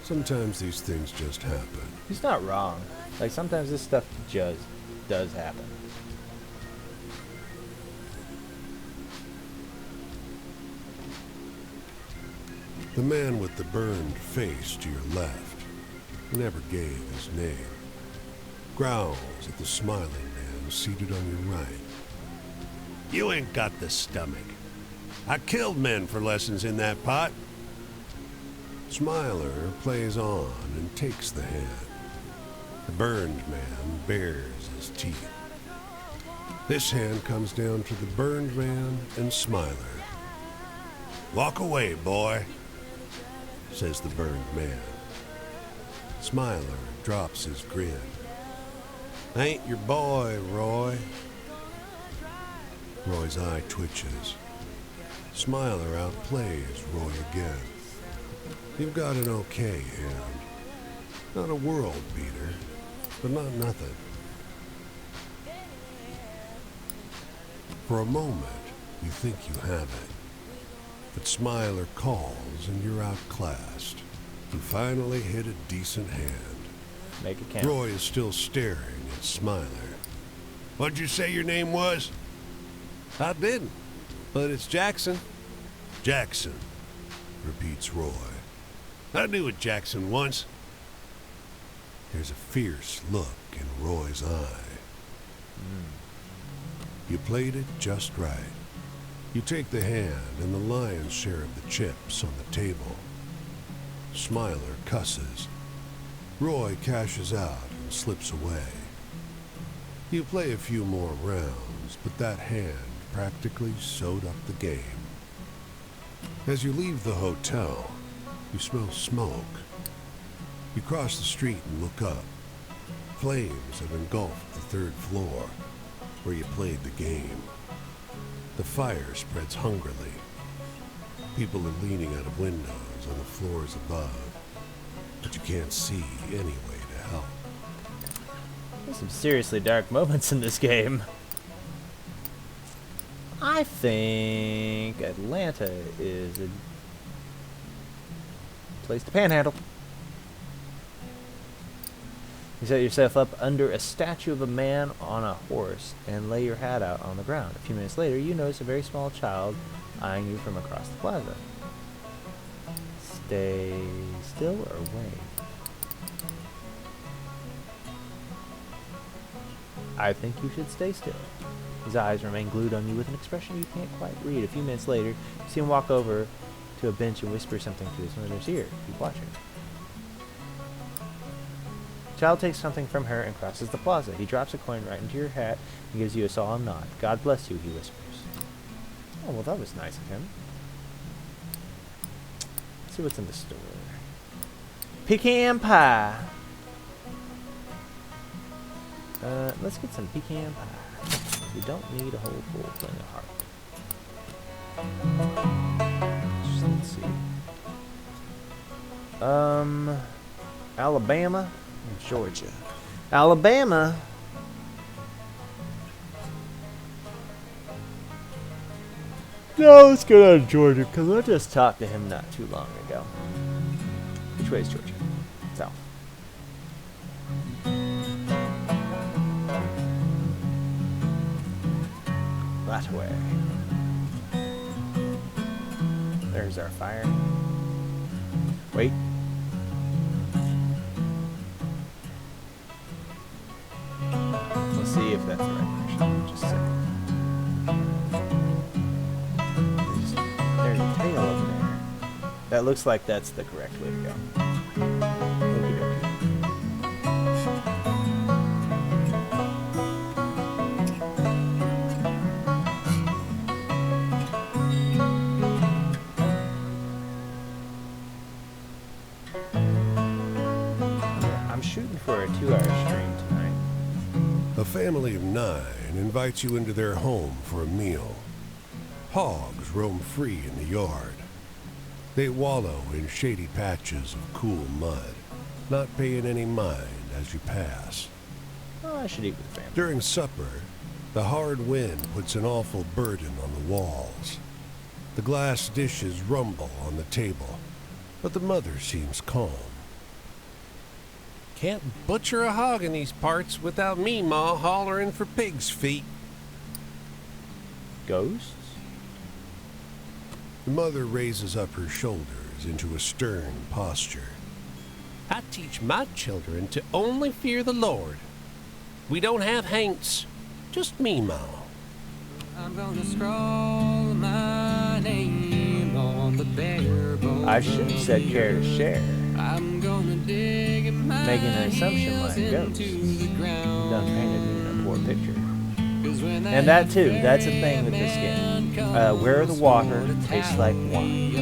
Sometimes these things just happen. He's not wrong. Like, sometimes this stuff just does happen. The man with the burned face to your left never gave his name. Growls at the smiling man seated on your right. You ain't got the stomach. I killed men for lessons in that pot. Smiler plays on and takes the hand. The burned man bares his teeth. This hand comes down to the burned man and Smiler. Walk away, boy, says the burned man. Smiler drops his grin. Ain't your boy, Roy. Roy's eye twitches. Smiler outplays Roy again. You've got an okay hand. Not a world beater, but not nothing. For a moment, you think you have it. But Smiler calls and you're outclassed. You finally hit a decent hand. Make it count. Roy is still staring at Smiler. What'd you say your name was? I didn't, but it's Jackson. Jackson, repeats Roy. I knew a Jackson once. There's a fierce look in Roy's eye. You played it just right. You take the hand and the lion's share of the chips on the table. Smiler cusses. Roy cashes out and slips away. You play a few more rounds, but that hand practically sewed up the game. As you leave the hotel, you smell smoke. You cross the street and look up. Flames have engulfed the third floor, where you played the game. The fire spreads hungrily. People are leaning out of windows on the floors above, but you can't see any way to help. There's some seriously dark moments in this game. I think Atlanta is a place to panhandle. You set yourself up under a statue of a man on a horse and lay your hat out on the ground. A few minutes later, you notice a very small child eyeing you from across the plaza. Stay still or wait? I think you should stay still. His eyes remain glued on you with an expression you can't quite read. A few minutes later, you see him walk over to a bench and whisper something to his mother's ear. Keep watching. The child takes something from her and crosses the plaza. He drops a coin right into your hat and gives you a solemn nod. God bless you, he whispers. Oh, well, that was nice of him. Let's see what's in the store. Pecan pie. Let's get some pecan pie. We don't need a whole full thing of heart. Let's see. Alabama and Georgia. Alabama. No, let's go down to Georgia because I just talked to him not too long ago. Which way is Georgia? South. That way. There's our fire. Wait. Let's see if that's the right direction. Just a second. There's a tail over there. That looks like that's the correct way to go. Okey-dokey. I'm shooting for a 2-hour stream tonight. A family of 9 invites you into their home for a meal. Hogs roam free in the yard. They wallow in shady patches of cool mud, not paying any mind as you pass. Oh, I should eat with the family. During supper, the hard wind puts an awful burden on the walls. The glass dishes rumble on the table, but the mother seems calm. Can't butcher a hog in these parts without me, Ma, hollering for pig's feet. Ghosts? The mother raises up her shoulders into a stern posture. I teach my children to only fear the Lord. We don't have haints, just me, Ma. I'm gonna scroll my name on the bare bones. I should have said care to share. I'm gonna dig my Making an assumption like heels ghosts. into the ground. Done painted in a poor picture. 'Cause when And that too, that's a thing with this game. Where the water tastes like wine.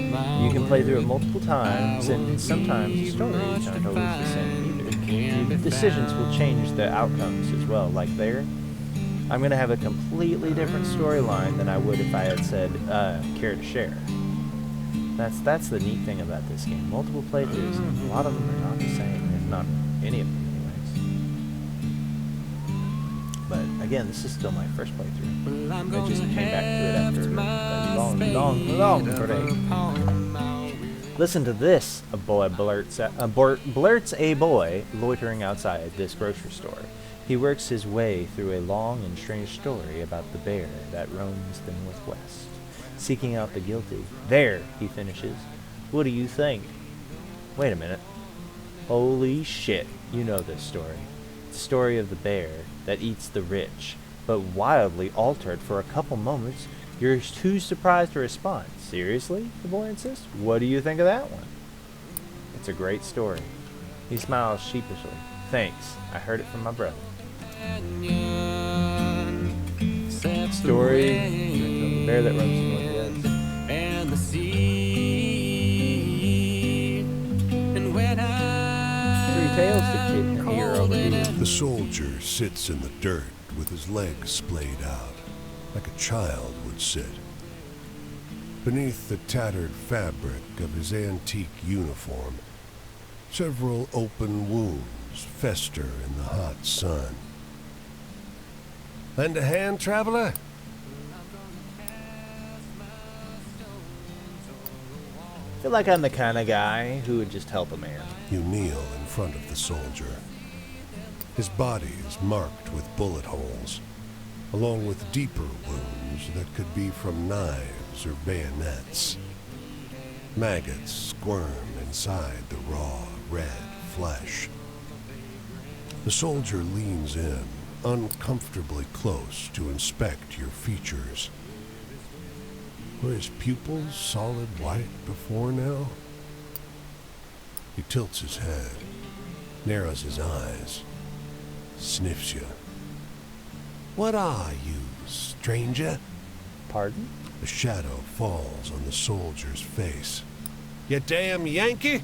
You can play through it multiple times, and sometimes the stories aren't always the same either. Your decisions will change the outcomes as well. Like there, I'm going to have a completely different storyline than I would if I had said, care to share. That's the neat thing about this game. Multiple playthroughs, and a lot of them are not the same, if not any of them anyways. But again, this is still my first playthrough. I just came back to it after a long break. Listen to this, a boy blurts a boy loitering outside this grocery store. He works his way through a long and strange story about the bear that roams the Northwest, seeking out the guilty. There, he finishes. What do you think? Wait a minute. Holy shit, you know this story. It's the story of the bear that eats the rich, but wildly altered for a couple moments. You're too surprised to respond. Seriously? The boy insists. What do you think of that one? It's a great story. He smiles sheepishly. Thanks. I heard it from my brother. Story of the bear that roams the Northwest. And the sea. And when Three Tales to hear over here. The soldier sits in the dirt with his legs splayed out, like a child would sit. Beneath the tattered fabric of his antique uniform, several open wounds fester in the hot sun. Lend a hand, traveler? I feel like I'm the kind of guy who would just help a man. You kneel in front of the soldier. His body is marked with bullet holes, along with deeper wounds that could be from knives or bayonets. Maggots squirm inside the raw, red flesh. The soldier leans in, uncomfortably close to inspect your features. Were his pupils solid white before now? He tilts his head, narrows his eyes, sniffs you. What are you, stranger? Pardon? A shadow falls on the soldier's face. You damn Yankee!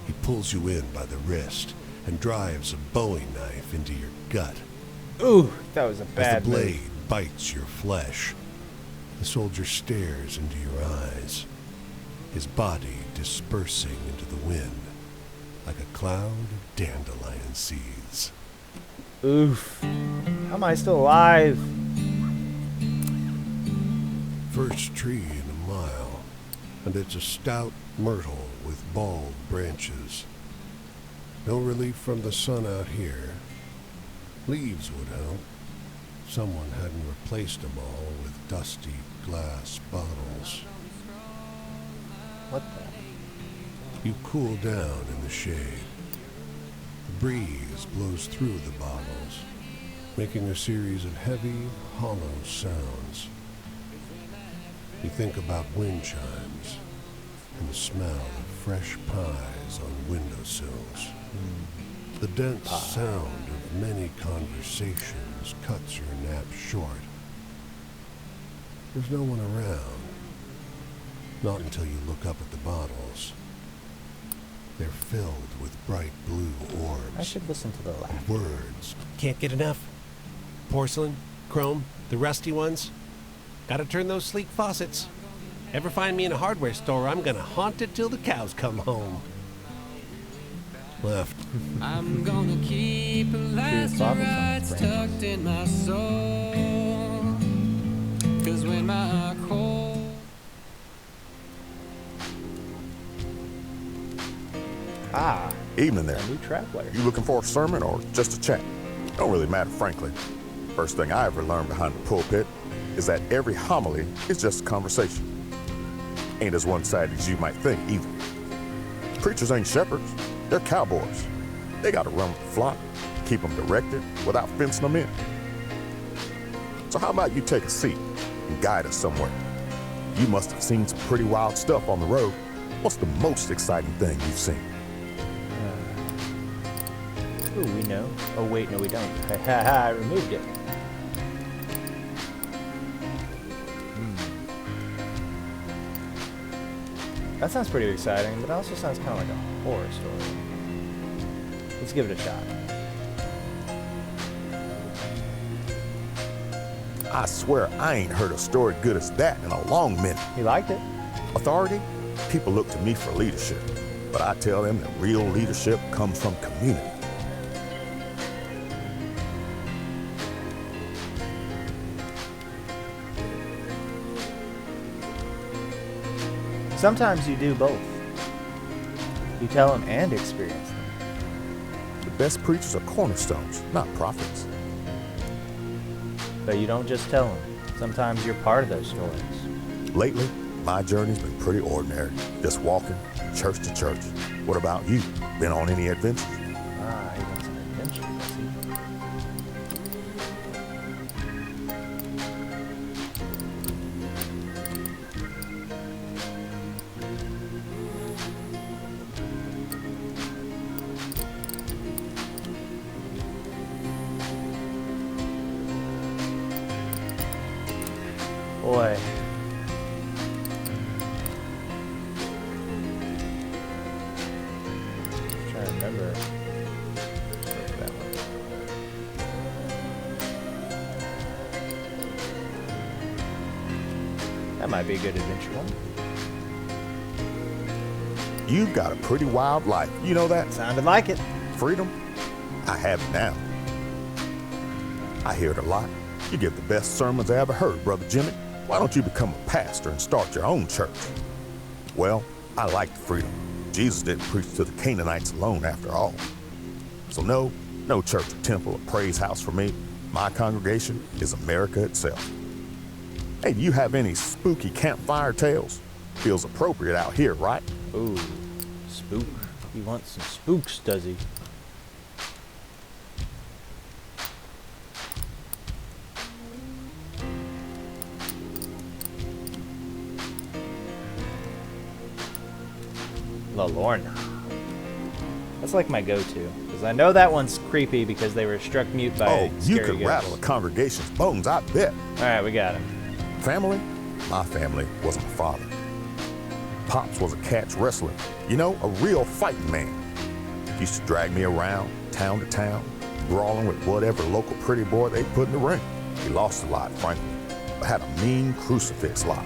He pulls you in by the wrist and drives a Bowie knife into your gut. Ooh, that was a As bad the blade move. bites your flesh, the soldier stares into your eyes, his body dispersing into the wind like a cloud of dandelion seeds. Oof. How am I still alive? First tree in a mile, and it's a stout myrtle with bald branches. No relief from the sun out here. Leaves would help. Someone hadn't replaced them all with dusty glass bottles. What the? You cool down in the shade. The breeze blows through the bottles, making a series of heavy, hollow sounds. You think about wind chimes and the smell of fresh pies on windowsills. The dense sound of many conversations cuts your nap short. There's no one around. Not until you look up at the bottles. They're filled with bright blue orbs. I should listen to the laugh. Words. Can't get enough. Porcelain, chrome, the rusty ones. Gotta turn those sleek faucets. Ever find me in a hardware store, I'm gonna haunt it till the cows come home. Left. I'm gonna keep a last Bible rights songs, tucked in my soul. 'Cause when my cold Ah, Evening there. a new track player. You looking for a sermon or just a chat? Don't really matter, frankly. First thing I ever learned behind the pulpit is that every homily is just a conversation. Ain't as one-sided as you might think either. Preachers ain't shepherds, they're cowboys. They gotta run with the flock, keep them directed without fencing them in. So how about you take a seat and guide us somewhere? You must have seen some pretty wild stuff on the road. What's the most exciting thing you've seen? Ooh, we know. Oh, wait, no, we don't. I removed it. That sounds pretty exciting, but it also sounds kind of like a horror story. Let's give it a shot. I swear I ain't heard a story good as that in a long minute. You liked it? Authority? People look to me for leadership, but I tell them that real leadership comes from community. Sometimes you do both. You tell them and experience them. The best preachers are cornerstones, not prophets. But you don't just tell them. Sometimes you're part of those stories. Lately, my journey's been pretty ordinary, just walking church to church. What about you? Been on any adventures? Ah, he wants an adventure, does he? Boy. Trying to remember that one. That might be a good adventure one. You've got a pretty wild life. You know that? Sounded like it. Freedom? I have it now. I hear it a lot. You give the best sermons I ever heard, Brother Jimmy. Why don't you become a pastor and start your own church? Well, I like the freedom. Jesus didn't preach to the Canaanites alone after all. So no, No church or temple or praise house for me. My congregation is America itself. Hey, do you have any spooky campfire tales? Feels appropriate out here, right? Ooh, spook. He wants some spooks, does he? La Lorna. That's like my go-to, because I know that one's creepy because they were struck mute by Oh, you scary could rattle a ghosts. congregation's bones, I bet. All right, we got him. Family? My family was my father. Pops was a catch wrestler. You know, a real fighting man. Used to drag me around, town to town, brawling with whatever local pretty boy they put in the ring. He lost a lot, frankly, but had a mean crucifix lot.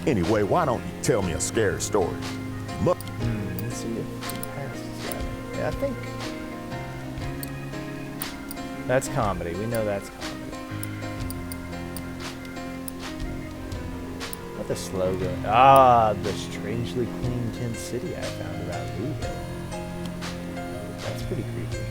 Anyway, why don't you tell me a scary story? Let's see if he passes that. Yeah, I think that's comedy. We know that's comedy. What the slogan? Ah, the strangely clean tent city I found about Louisville. That's pretty creepy.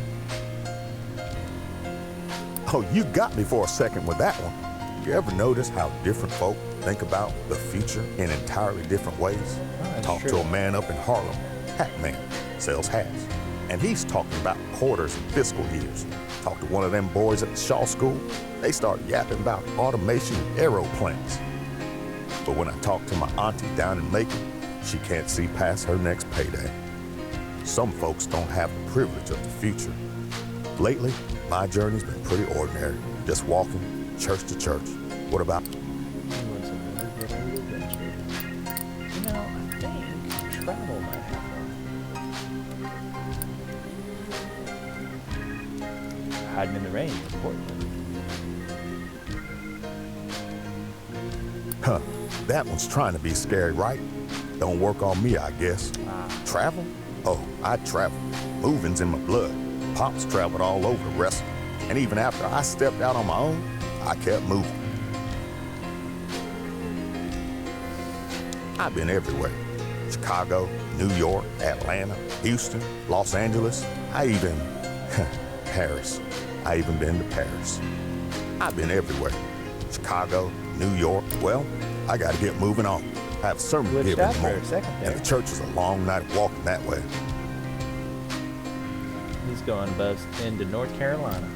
Oh, you got me for a second with that one. You ever notice how different folk think about the future in entirely different ways? that's Talk true. to a man up in Harlem, hat man, sells hats. And he's talking about quarters and fiscal years. Talk to one of them boys at the Shaw School, they start yapping about automation and aeroplanes. But when I talk to my auntie down in Macon, she can't see past her next payday. Some folks don't have the privilege of the future. Lately, my journey's been pretty ordinary, just walking church to church. What about He wants a really good old adventure. You know, I think travel might have one. Hiding in the rain in Portland. Huh, that one's trying to be scary, right? Don't work on me, I guess. Travel? Oh, I travel. Moving's in my blood. Pops traveled all over wrestling. And even after I stepped out on my own, I kept moving. I've been everywhere. Chicago, New York, Atlanta, Houston, Los Angeles. Paris. I even been to Paris. I've been everywhere. Chicago, New York. Well, I gotta get moving on. I have a sermon to Glitched give in out the for a morning. second And there. the church is a long night of walking that way. He's going bust into North Carolina.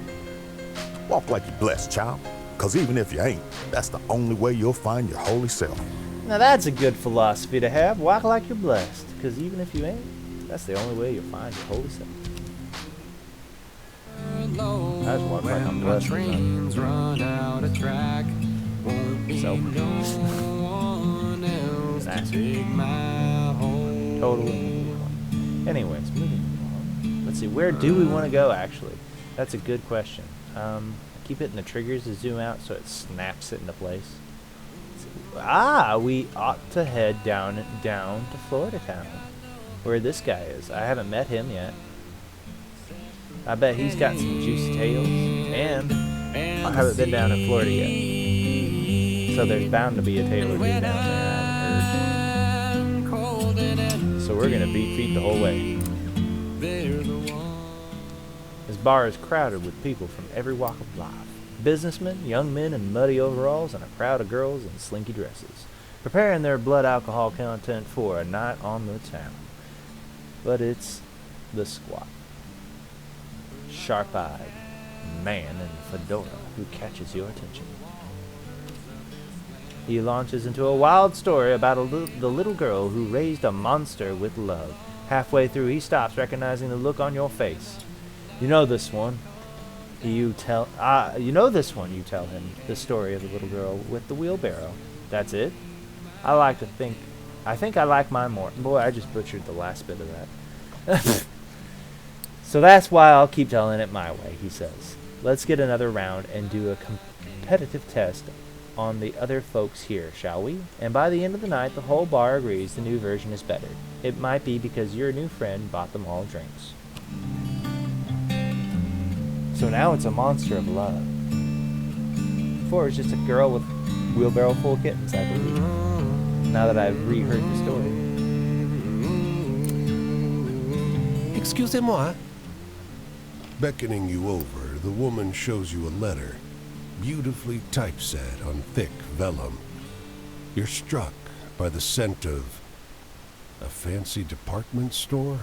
Walk like you're blessed, child. Cause even if you ain't, that's the only way you'll find your holy self. Now that's a good philosophy to have. Walk like you're blessed. Because even if you ain't, that's the only way you'll find your holy self. I just walk like I'm blessed. Trains run out of track. Won't be So- no one else to take my home. Totally. Anyways, moving along. Let's see, where do we want to go, actually? That's a good question. I keep hitting the triggers to zoom out so it snaps it into place. We ought to head down to Florida Town, where this guy is. I haven't met him yet. I bet he's got some juicy tales, and I haven't been down in Florida yet. So there's bound to be a tale or two down there I haven't heard. So we're gonna beat feet the whole way. This bar is crowded with people from every walk of life. Businessmen, young men in muddy overalls, and a crowd of girls in slinky dresses, preparing their blood alcohol content for a night on the town. But it's the squat, sharp-eyed man in a fedora who catches your attention. He launches into a wild story about the little girl who raised a monster with love. Halfway through, he stops, recognizing the look on your face. You know this one. You tell him the story of the little girl with the wheelbarrow. That's it? I think I like mine more. Boy, I just butchered the last bit of that. So that's why I'll keep telling it my way, he says. Let's get another round and do a competitive test on the other folks here, shall we? And by the end of the night, the whole bar agrees the new version is better. It might be because your new friend bought them all drinks. So now it's a monster of love. Before it was just a girl with a wheelbarrow full of kittens, I believe. Now that I've reheard the story. Excusez-moi. Beckoning you over, the woman shows you a letter, beautifully typeset on thick vellum. You're struck by the scent of a fancy department store?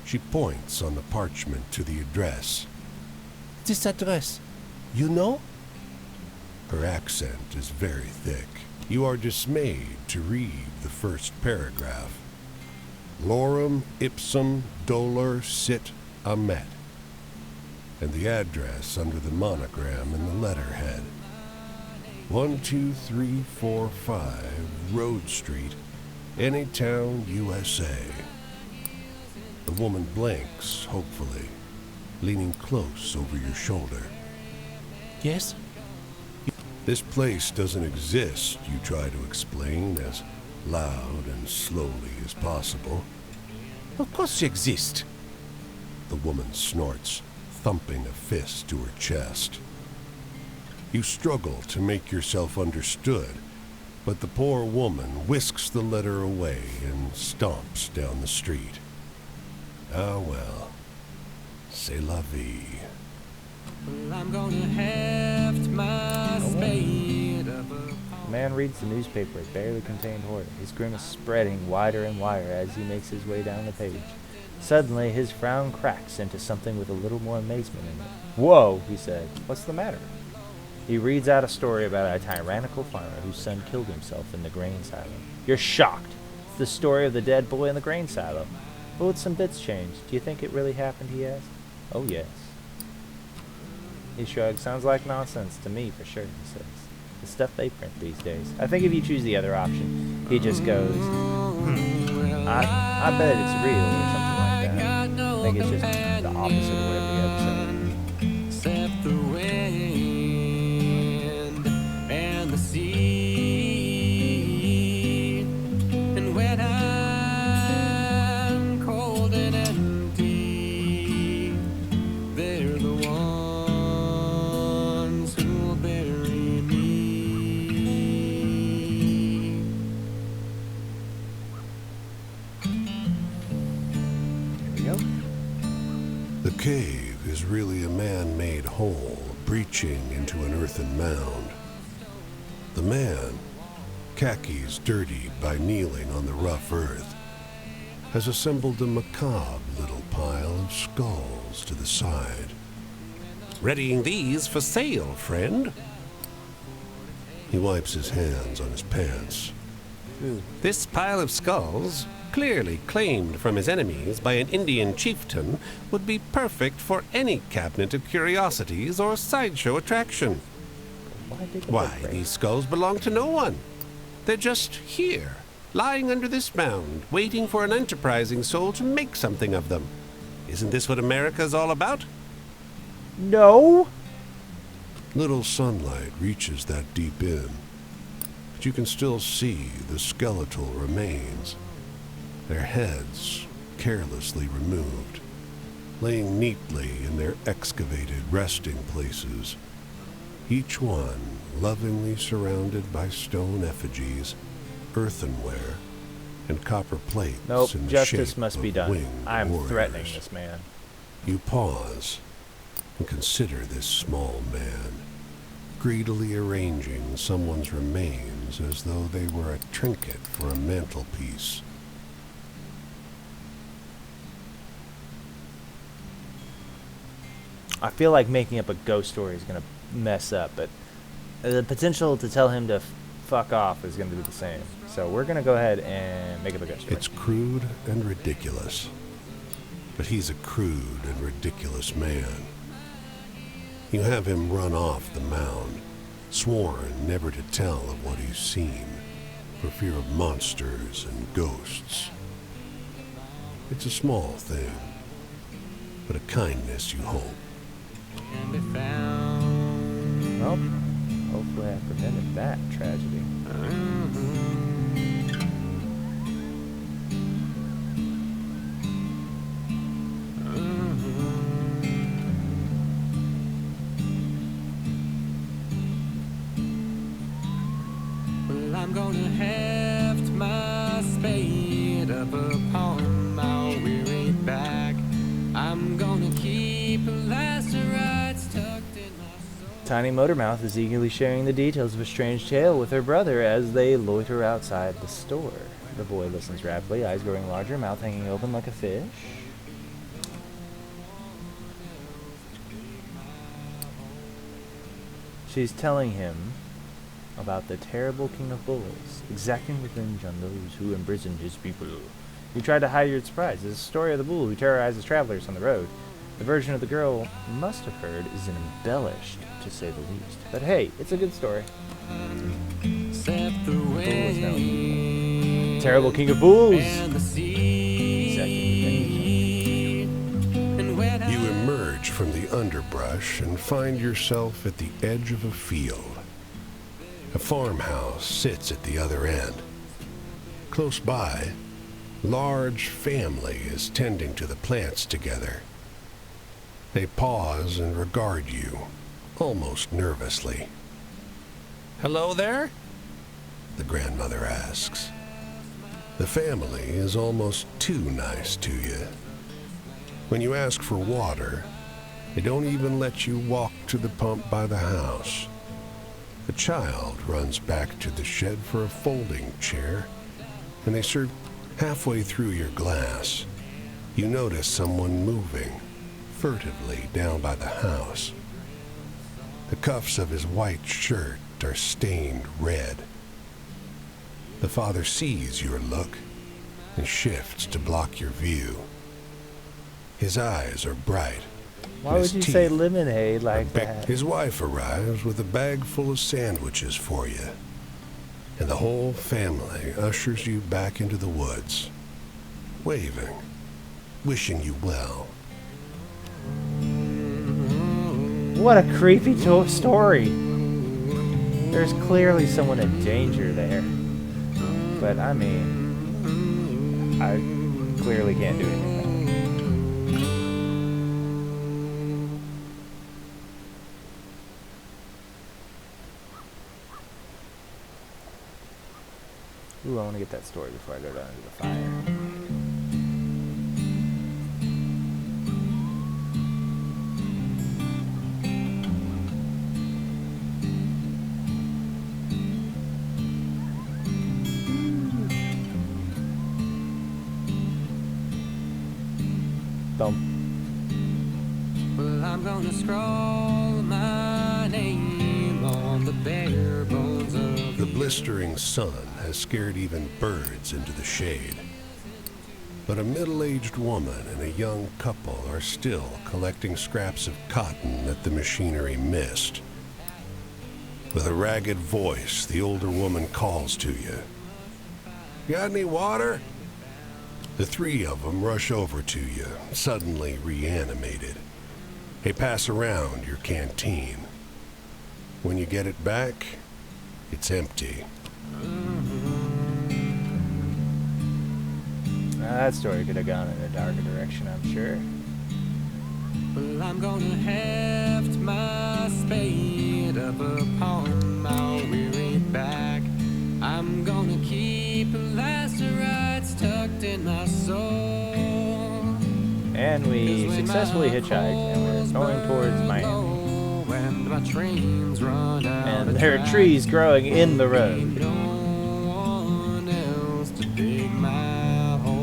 She points on the parchment to the address. This address, you know? Her accent is very thick. You are dismayed to read the first paragraph. Lorem ipsum dolor sit amet. And the address under the monogram in the letterhead. 12345 Road Street, Anytown, USA. The woman blinks, hopefully, leaning close over your shoulder. Yes? This place doesn't exist, you try to explain as loud and slowly as possible. Of course you exist. The woman snorts, thumping a fist to her chest. You struggle to make yourself understood, but the poor woman whisks the letter away and stomps down the street. Ah well, c'est la vie. Well, I'm gonna heft my spade up The man reads the newspaper. It barely contained horror, his grimace spreading wider and wider as he makes his way down the page. Suddenly, his frown cracks into something with a little more amazement in it. "Whoa," he said. "What's the matter?" He reads out a story about a tyrannical farmer whose son killed himself in the grain silo. You're shocked. It's the story of the dead boy in the grain silo. But with some bits changed. Do you think it really happened, he asked. "Oh, yes." He shrugged. "Sounds like nonsense to me, for sure," he says. The stuff they print these days. I think if you choose the other option, he just goes, I bet it's real, or something like that. I think it's just the opposite of whatever the other said. except the wind and the sea. And when I'm cold and empty, they're the ones who'll bury me. Here we go. The cave is really a man-made hole breaching into an earthen mound. The man, khakis dirtied by kneeling on the rough earth, has assembled a macabre little pile of skulls to the side. Readying these for sale, friend. He wipes his hands on his pants. This pile of skulls, clearly claimed from his enemies by an Indian chieftain, would be perfect for any cabinet of curiosities or sideshow attraction. Why, these skulls belong to no one. They're just here, lying under this mound, waiting for an enterprising soul to make something of them. Isn't this what America's all about? No! Little sunlight reaches that deep in, but you can still see the skeletal remains, their heads carelessly removed, laying neatly in their excavated resting places, each one lovingly surrounded by stone effigies, earthenware, and copper plates Nope, in the justice shape must of be done. winged I am warriors. threatening this man. You pause and consider this small man, greedily arranging someone's remains as though they were a trinket for a mantelpiece. I feel like making up a ghost story is going to mess up, but the potential to tell him to fuck off is going to be the same. So we're going to go ahead and make up a ghost story. It's crude and ridiculous, but he's a crude and ridiculous man. You have him run off the mound, sworn never to tell of what he's seen, for fear of monsters and ghosts. It's a small thing, but a kindness, you hope. And be found. Well, hopefully I prevented that tragedy. Well, I'm gonna heft my spade up upon my weary back. I'm gonna keep Tiny Motormouth is eagerly sharing the details of a strange tale with her brother as they loiter outside the store. The boy listens rapidly, eyes growing larger, mouth hanging open like a fish. She's telling him about the terrible king of bulls, exacting revenge on those who imprisoned his people. You tried to hide your surprise. It's a story of the bull who terrorizes travelers on the road. The version of the girl must have heard is embellished, to say the least. But hey, it's a good story. Except the Bull is no way evil. Terrible king of bulls. and the sea. Exacting revenge. And when You emerge from the underbrush and find yourself at the edge of a field. A farmhouse sits at the other end. Close by, large family is tending to the plants together. They pause and regard you, almost nervously. Hello there? The grandmother asks. The family is almost too nice to you. When you ask for water, they don't even let you walk to the pump by the house. A child runs back to the shed for a folding chair, and they serve halfway through your glass. You notice someone moving furtively down by the house. The cuffs of his white shirt are stained red. The father sees your look and shifts to block your view. His eyes are bright. Why His would you say teeth lemonade are like big. that? His wife arrives with a bag full of sandwiches for you, and the whole family ushers you back into the woods, waving, wishing you well. What a creepy story. There's clearly someone in danger there. But I mean, I clearly can't do anything. Ooh, I want to get that story before I go down into the fire. Thump. Well, I'm gonna scrawl my name on the bare bones of The blistering sun has scared even birds into the shade. But a middle-aged woman and a young couple are still collecting scraps of cotton that the machinery missed. With a ragged voice, the older woman calls to you. Got any water? The three of them rush over to you, suddenly reanimated. They pass around your canteen. When you get it back, it's empty. That story could have gone in a darker direction, I'm sure. Well, I'm gonna heft my spade up upon my weary back. I'm gonna keep lacerates tucked in my soul. And we 'Cause when successfully my hitchhiked, and we're coals going towards burn Miami. low and my trains run out And of there are track, trees growing in the ain't road. no one else to dig my hole.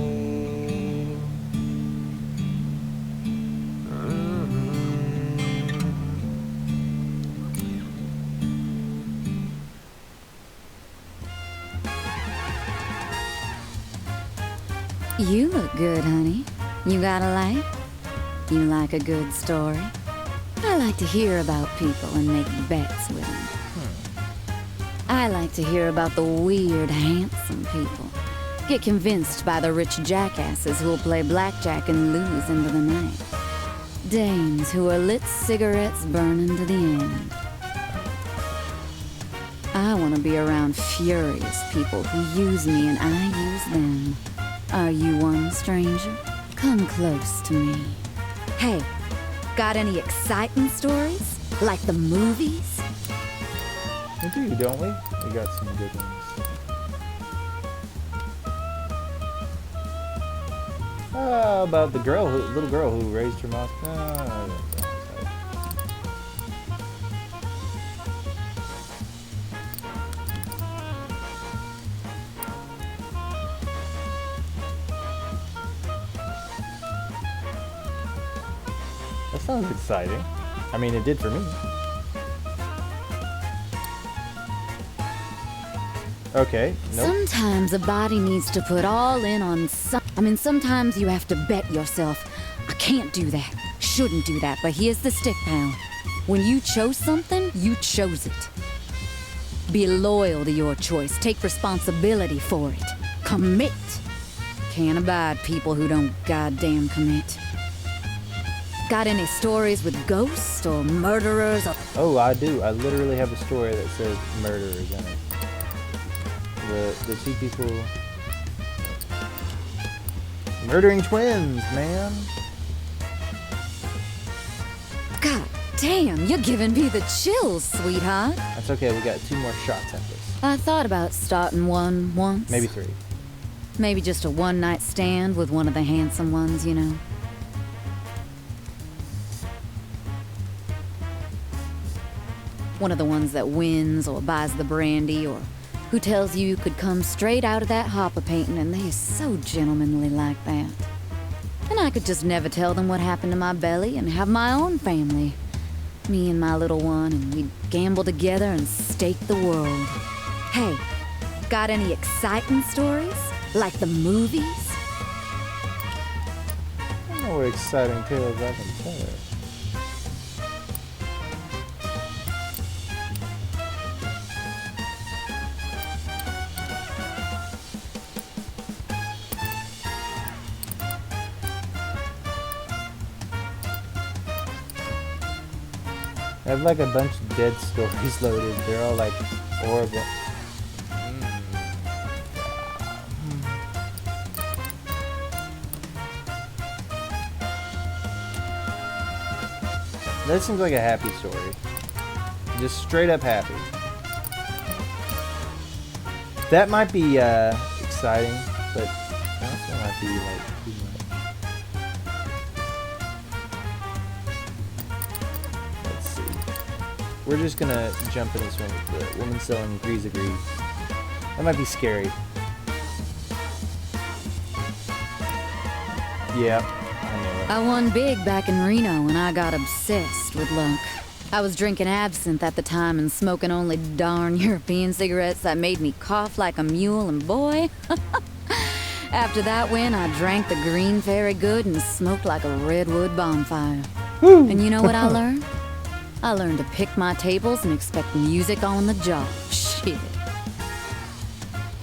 You look good, honey. You got a life? You like a good story? I like to hear about people and make bets with them. I like to hear about the weird, handsome people. Get convinced by the rich jackasses who'll play blackjack and lose into the night. Dames who are lit cigarettes burning to the end. I want to be around furious people who use me and I use them. Are you one, stranger? Come close to me. Hey, got any exciting stories? Like the movies? We do, don't we? We got some good ones. About the little girl who raised her mouse. sounds exciting. I mean, it did for me. Okay, nope. Sometimes a body needs to put all in on sometimes you have to bet yourself. I can't do that. Shouldn't do that. But here's the stick, pal. When you chose something, you chose it. Be loyal to your choice. Take responsibility for it. Commit. Can't abide people who don't goddamn commit. Got any stories with ghosts or murderers or... Oh, I do. I literally have a story that says murderers in it. The two people murdering twins, man. God damn, you're giving me the chills, sweetheart. That's okay. We got 2 more shots at this. I thought about starting one once. Maybe 3. Maybe just a one-night stand with one of the handsome ones, you know. One of the ones that wins or buys the brandy or who tells you could come straight out of that hopper painting and they're so gentlemanly like that. And I could just never tell them what happened to my belly and have my own family. Me and my little one, and we'd gamble together and stake the world. Hey, got any exciting stories? Like the movies? I don't know what exciting tales I can tell. I have like a bunch of dead stories loaded. They're all like horrible. That seems like a happy story. Just straight up happy. That might be exciting, but also might be like too much. Let's see. We're just gonna jump in this one with the woman selling degrees of grease. That might be scary. Yep, I know it. I won big back in Reno and I got obsessed with luck. I was drinking absinthe at the time and smoking only darn European cigarettes that made me cough like a mule, and boy, after that win, I drank the green very good and smoked like a redwood bonfire. And you know what I learned? I learned to pick my tables and expect music on the job. Shit.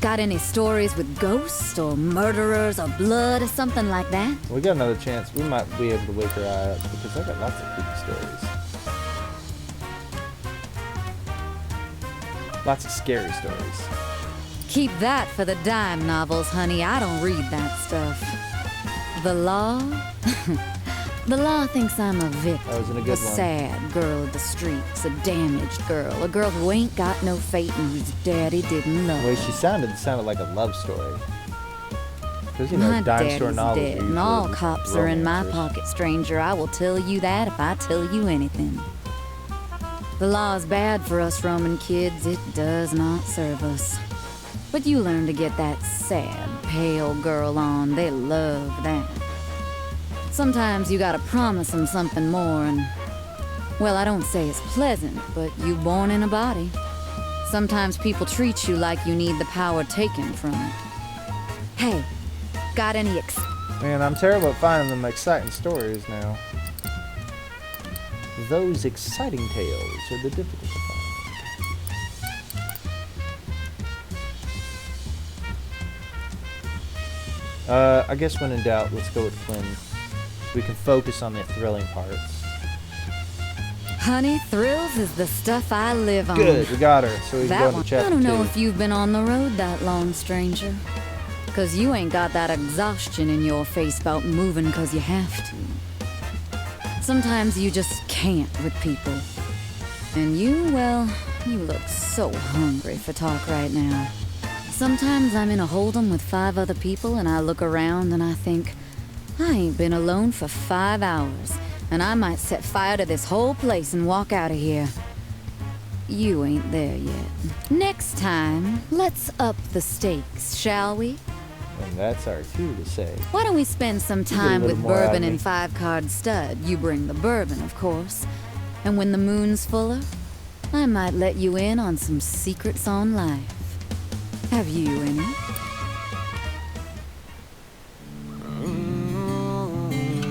Got any stories with ghosts or murderers or blood or something like that? We got another chance. We might be able to wake her eye up because I got lots of creepy stories. Lots of scary stories. Keep that for the dime novels, honey. I don't read that stuff. The law? The law thinks I'm a victim. That was in a good a one. sad girl of the streets, a damaged girl, a girl who ain't got no fate and whose daddy didn't love The way her. she sounded like a love story. Because, you know, My dime daddy's store novels dead, are and all usually cops are in my romancers. pocket, stranger. I will tell you that if I tell you anything. The law's bad for us Roman kids. It does not serve us. But you learn to get that sad, pale girl on. They love that. Sometimes you gotta promise them something more and... Well, I don't say it's pleasant, but you born in a body. Sometimes people treat you like you need the power taken from it. Hey, got any Man, I'm terrible at finding them exciting stories now. Those exciting tales are the difficult to find. I guess when in doubt, let's go with Flynn. We can focus on the thrilling parts. Honey, thrills is the stuff I live on. Good, we got her. So we can That go one. into chapter I don't 2. know if you've been on the road that long, stranger. 'Cause you ain't got that exhaustion in your face about moving 'cause you have to. Sometimes you just can't with people. And you, well, you look so hungry for talk right now. Sometimes I'm in a hold'em with 5 other people and I look around and I think, I ain't been alone for 5 hours, and I might set fire to this whole place and walk out of here. You ain't there yet. Next time, let's up the stakes, shall we? And that's our cue to say. Why don't we spend some get a time little with more out of bourbon me. and 5-card stud? You bring the bourbon, of course. And when the moon's fuller, I might let you in on some secrets on life. Have you any?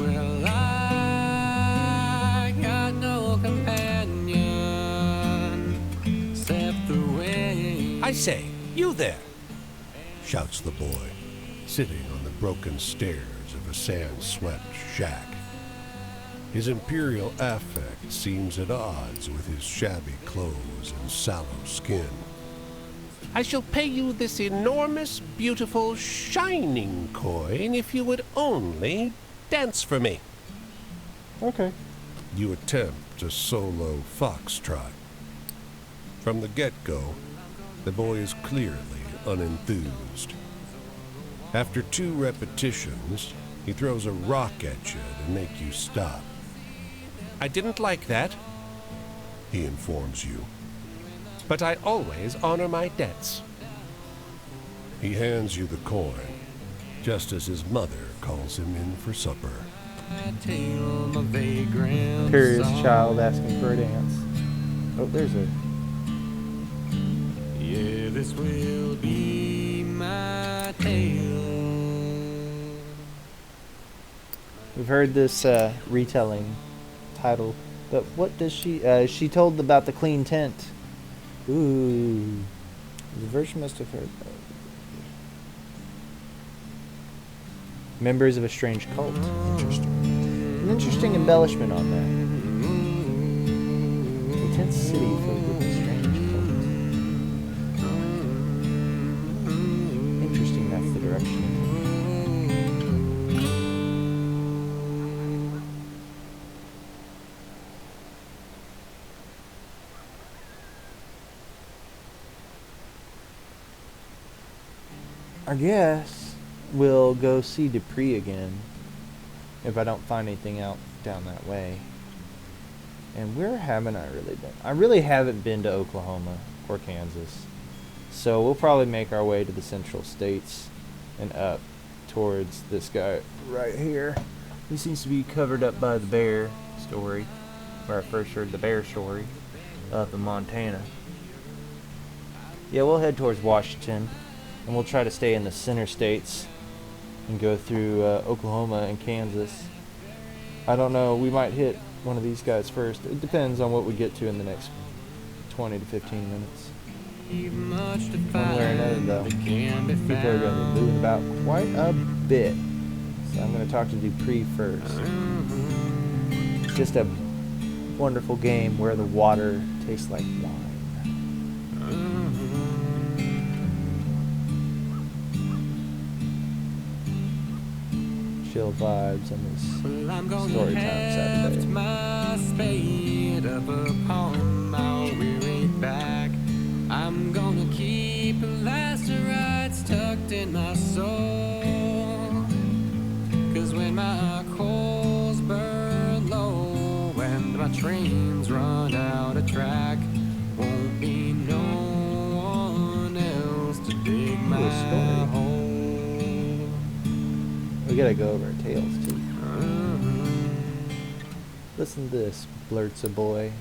Well, I got no companion except the way. I say, you there. Shouts the boy, sitting on the broken stairs of a sand-swept shack. His imperial affect seems at odds with his shabby clothes and sallow skin. I shall pay you this enormous, beautiful, shining coin if you would only dance for me. Okay. You attempt a solo foxtrot. From the get-go, the boy is clearly unenthused. After 2 repetitions, he throws a rock at you to make you stop. I didn't like that, He informs you. but I always honor my debts. He hands you the coin, just as his mother calls him in for supper. Tale my vagrant Curious song. child asking for a dance. Oh, there's a. Yeah, this will be my tale. We've heard this retelling title, but what does she? She told about the clean tent. Ooh, the version must have heard. Members of a strange cult. Interesting. An interesting embellishment on that. A tent city filled with a strange cult. Interesting. That's the direction. I guess we'll go see Dupree again if I don't find anything out down that way. And where haven't I really been? I really haven't been to Oklahoma or Kansas. So we'll probably make our way to the central states and up towards this guy right here. He seems to be covered up by the bear story, where I first heard the bear story, up in Montana. Yeah, we'll head towards Washington, and we'll try to stay in the center states and go through Oklahoma and Kansas. I don't know, we might hit one of these guys first. It depends on what we get to in the next 20 to 15 minutes. One way or another, though. People are going to be moving about quite a bit. So I'm going to talk to Dupree first. It's just a wonderful game where the water tastes like wine. Chill vibes on this Well, I'm gonna story time heft Saturday. my spade up upon my weary back. I'm gonna keep lacerates tucked in my soul. 'Cause when my coals burn low and my trains run out of track, won't be no one else to dig my story. hole. We gotta go over our tails too. Listen to this, blurts a boy.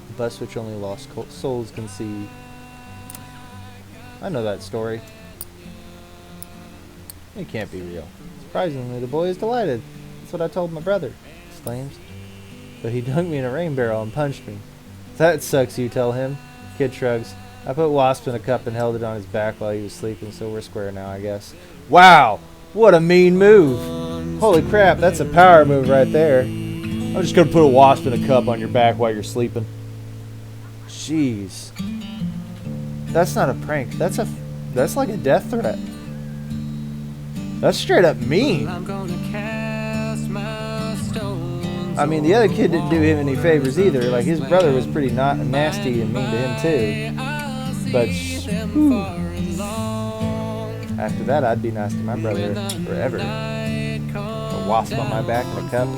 The bus which only lost souls can see. I know that story. It can't be real. Surprisingly, the boy is delighted. That's what I told my brother, exclaims. But he dunked me in a rain barrel and punched me. That sucks, you tell him. Kid shrugs. I put Wasp in a cup and held it on his back while he was sleeping, so we're square now, I guess. Wow! What a mean move! Holy crap, that's a power move right there. I'm just gonna put a Wasp in a cup on your back while you're sleeping. Jeez. That's not a prank. That's like a death threat. That's straight up mean. I'm gonna cast my stones. I mean, the other kid didn't do him any favors either. Like, his brother was pretty nasty and mean to him too. But whew, after that, I'd be nice to my brother forever. A wasp on my back and a cup.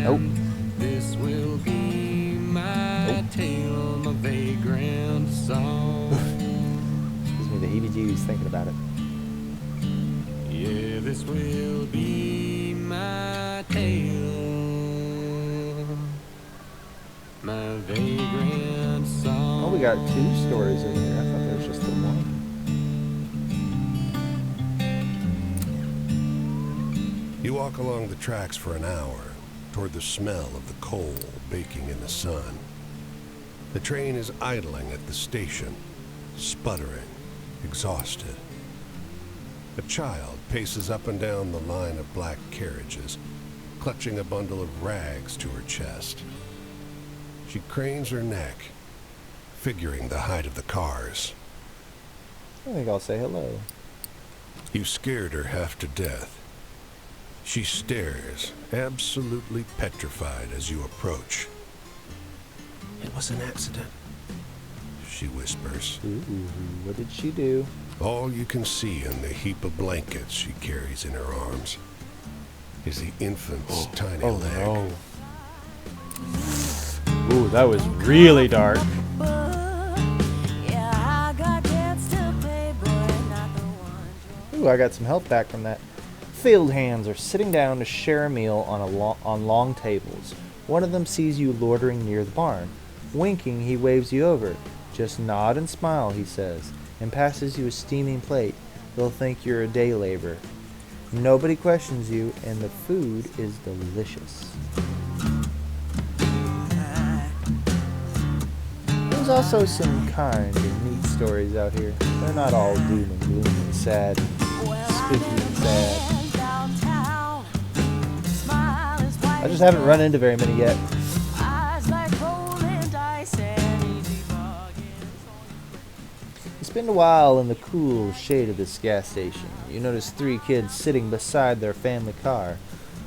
Nope. This will be my tale, my vagrant song. the heebie-jeebies thinking about it. Yeah, this will be my tale, my vagrant song. Oh, we got 2 stories in here. I thought there was just the one. You walk along the tracks for an hour toward the smell of the coal baking in the sun. The train is idling at the station, sputtering, exhausted. A child paces up and down the line of black carriages, clutching a bundle of rags to her chest. She cranes her neck, figuring the height of the cars. I think I'll say hello. You scared her half to death. She stares, absolutely petrified as you approach. "It was an accident," she whispers. Ooh, what did she do? All you can see in the heap of blankets she carries in her arms is the infant's tiny leg. No. Ooh, that was really dark. Yeah, I got debts to pay, but not the one. Ooh, I got some help back from that. Field hands are sitting down to share a meal on long tables. One of them sees you loitering near the barn. Winking, he waves you over. "Just nod and smile," he says, and passes you a steaming plate. They'll think you're a day laborer. Nobody questions you, and the food is delicious. There's also some kind and neat stories out here. They're not all doom and gloom and sad, spooky and sad. I just haven't run into very many yet. You spend a while in the cool shade of this gas station. You notice 3 kids sitting beside their family car,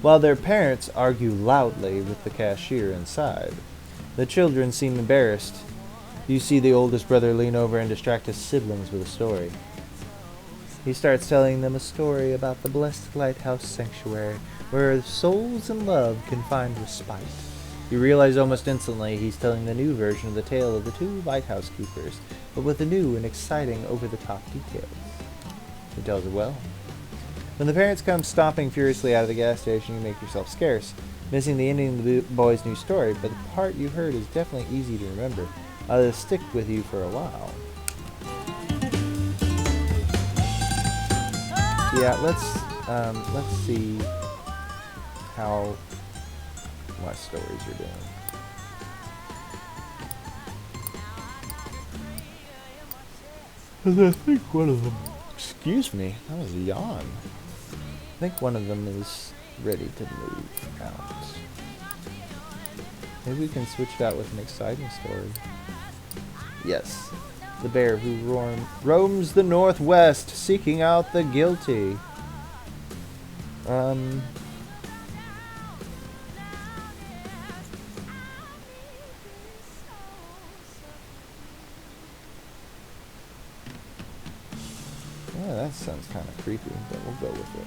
while their parents argue loudly with the cashier inside. The children seem embarrassed. You see the oldest brother lean over and distract his siblings with a story. He starts telling them a story about the blessed lighthouse sanctuary, where souls in love can find respite. You realize almost instantly he's telling the new version of the tale of the 2 lighthouse keepers, but with the new and exciting over-the-top details. He tells it well. When the parents come stomping furiously out of the gas station, you make yourself scarce, missing the ending of the boy's new story, but the part you heard is definitely easy to remember. It'll stick with you for a while. Yeah, let's see how my stories are doing. And I think one of them, excuse me, that was a yawn. I think one of them is ready to move out. Maybe we can switch it out with an exciting story. Yes, the bear who roams the Northwest seeking out the guilty. Yeah, that sounds kind of creepy, but we'll go with it.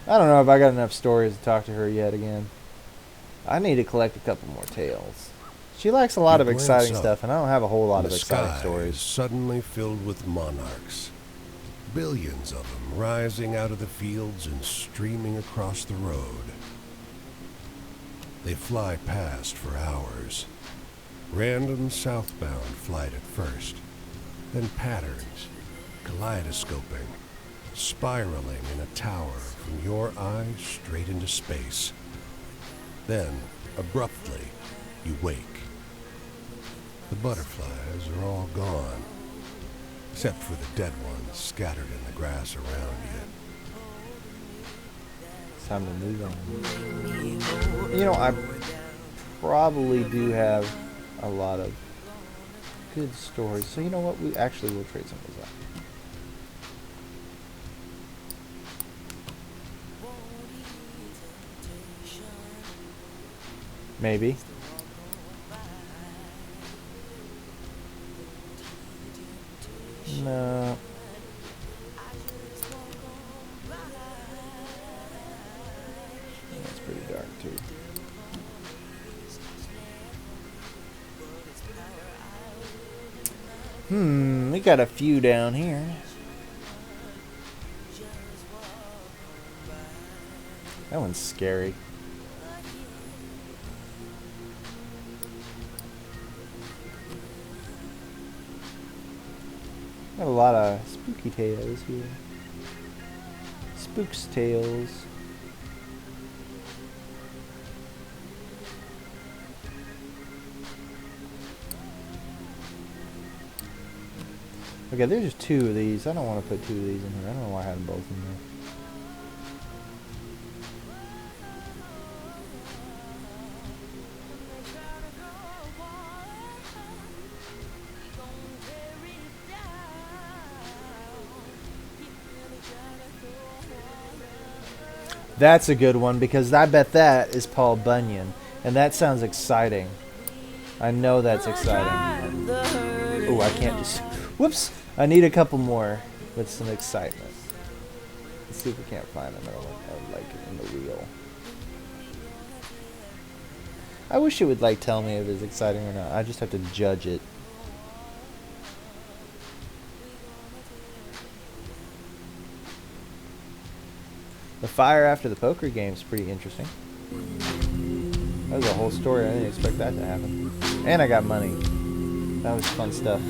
I don't know if I got enough stories to talk to her yet again. I need to collect a couple more tales. She likes a lot of exciting stuff, and I don't have a whole lot of exciting The sky stories. is suddenly filled with monarchs. Billions of them rising out of the fields and streaming across the road. They fly past for hours. Random southbound flight at first, then patterns, kaleidoscoping, spiraling in a tower from your eyes straight into space. Then, abruptly, you wake. The butterflies are all gone, except for the dead ones scattered in the grass around you. It's time to move on. You know, I probably do have a lot of good stories. So you know what? We actually will trade some of those out. Maybe. No. That's pretty dark too. We got a few down here. That one's scary. Got a lot of spooky tales here. Spooks tales. Okay, there's just two of these. I don't want to put two of these in here. I don't know why I had them both in there. That's a good one because I bet that is Paul Bunyan. And that sounds exciting. I know that's exciting. Oh, I can't just... Whoops! I need a couple more with some excitement. Let's see if we can't find another one like in the wheel. I wish it would like tell me if it's exciting or not. I just have to judge it. The fire after the poker game is pretty interesting. That was a whole story. I didn't expect that to happen. And I got money. That was fun stuff.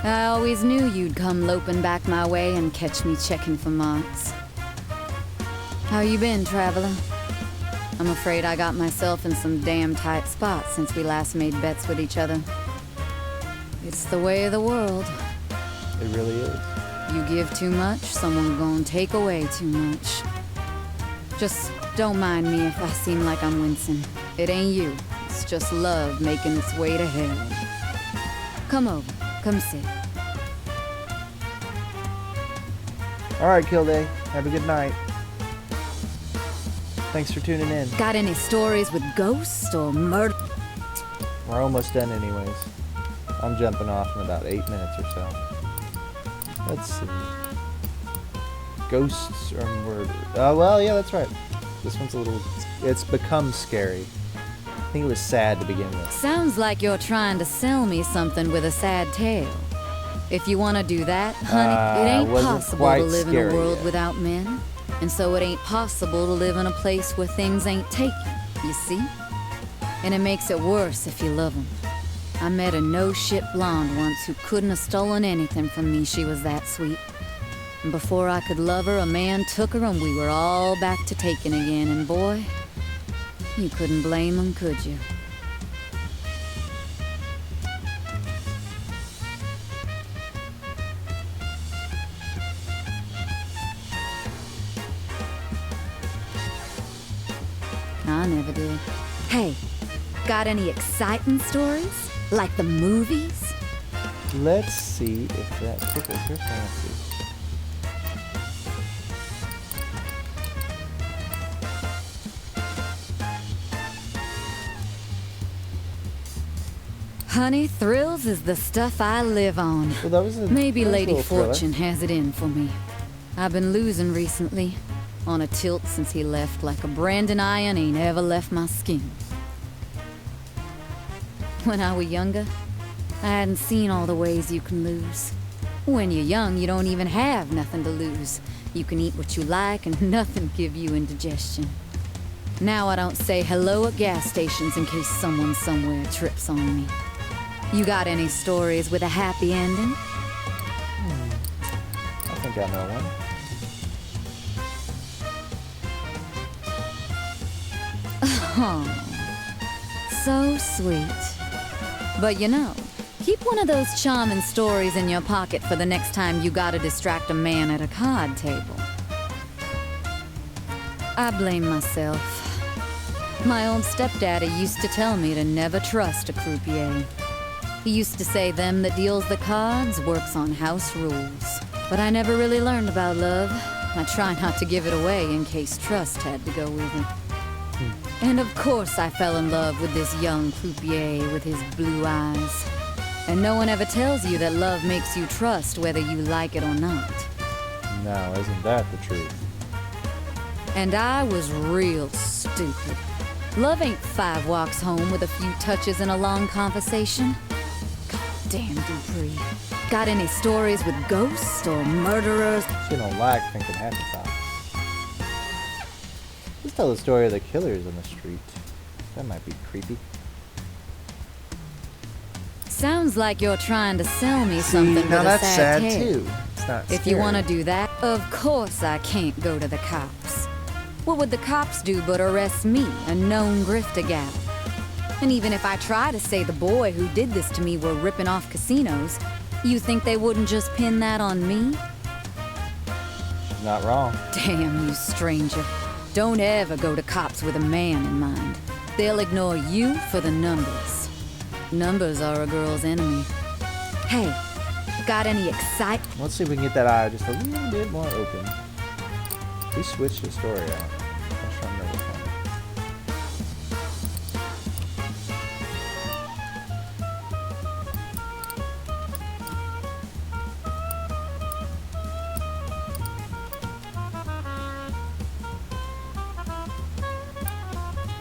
I always knew you'd come loping back my way and catch me checking for marks. How you been, traveler? I'm afraid I got myself in some damn tight spots since we last made bets with each other. It's the way of the world. It really is. You give too much, someone gonna take away too much. Just don't mind me if I seem like I'm wincing. It ain't you. It's just love making its way to hell. Come over. Come sit. Alright, Kilday. Have a good night. Thanks for tuning in. Got any stories with ghosts or murder? We're almost done anyways. I'm jumping off in about 8 minutes or so. Let's see. Ghosts or murder. Oh, well, yeah, that's right. This one's a little... It's become scary. I think it was sad to begin with. Sounds like you're trying to sell me something with a sad tale. If you want to do that, honey, it ain't wasn't possible quite to live in scary a world yet. without men. And so it ain't possible to live in a place where things ain't taken, you see? And it makes it worse if you love them. I met a no-shit blonde once who couldn't have stolen anything from me, she was that sweet. And before I could love her, a man took her and we were all back to taking again. And boy, you couldn't blame him, could you? I never did. Hey, got any exciting stories? Like the movies? Let's see if that tickles your fancy. Honey, thrills is the stuff I live on. Well, that was a Maybe nice Lady little thriller. Fortune has it in for me. I've been losing recently. On a tilt since he left, like a branding iron ain't ever left my skin. When I was younger, I hadn't seen all the ways you can lose. When you're young, you don't even have nothing to lose. You can eat what you like and nothing give you indigestion. Now I don't say hello at gas stations in case someone somewhere trips on me. You got any stories with a happy ending? I think I know one. Oh, so sweet. But you know, keep one of those charming stories in your pocket for the next time you gotta distract a man at a card table. I blame myself. My old stepdaddy used to tell me to never trust a croupier. He used to say them that deals the cards works on house rules. But I never really learned about love. I try not to give it away in case trust had to go with it. And of course I fell in love with this young croupier with his blue eyes. And no one ever tells you that love makes you trust whether you like it or not. No, isn't that the truth? And I was real stupid. Love ain't 5 walks home with a few touches and a long conversation. God damn Dupree. Got any stories with ghosts or murderers? She don't like thinking half the time. Let's tell the story of the killers on the street. That might be creepy. Sounds like you're trying to sell me something See, with now a that's sad sad tale. too. It's not If you scary. want to do that, of course I can't go to the cops. What would the cops do but arrest me, a known grifter gal? And even if I try to say the boy who did this to me were ripping off casinos, you think they wouldn't just pin that on me? She's not wrong. Damn you, stranger. Don't ever go to cops with a man in mind. They'll ignore you for the numbers. Numbers are a girl's enemy. Hey, got any excite? Let's see if we can get that eye just a little bit more open. We switched the story out. I'm trying to know which one.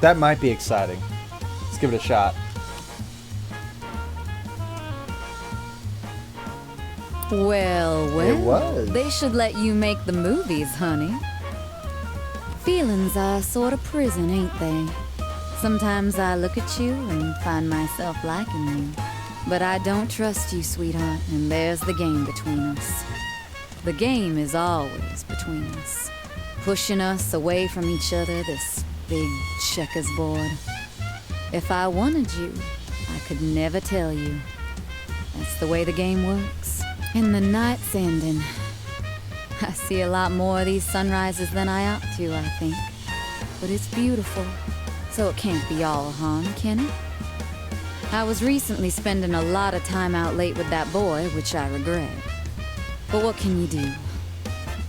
That might be exciting. Let's give it a shot. Well, It was. they should let you make the movies, honey. Feelings are sort of prison, ain't they? Sometimes I look at you and find myself liking you. But I don't trust you, sweetheart, and there's the game between us. The game is always between us, pushing us away from each other, this big checkers board. If I wanted you, I could never tell you. That's the way the game works. And the night's ending. I see a lot more of these sunrises than I ought to, I think. But it's beautiful, so it can't be all harm, can it? I was recently spending a lot of time out late with that boy, which I regret. But what can you do?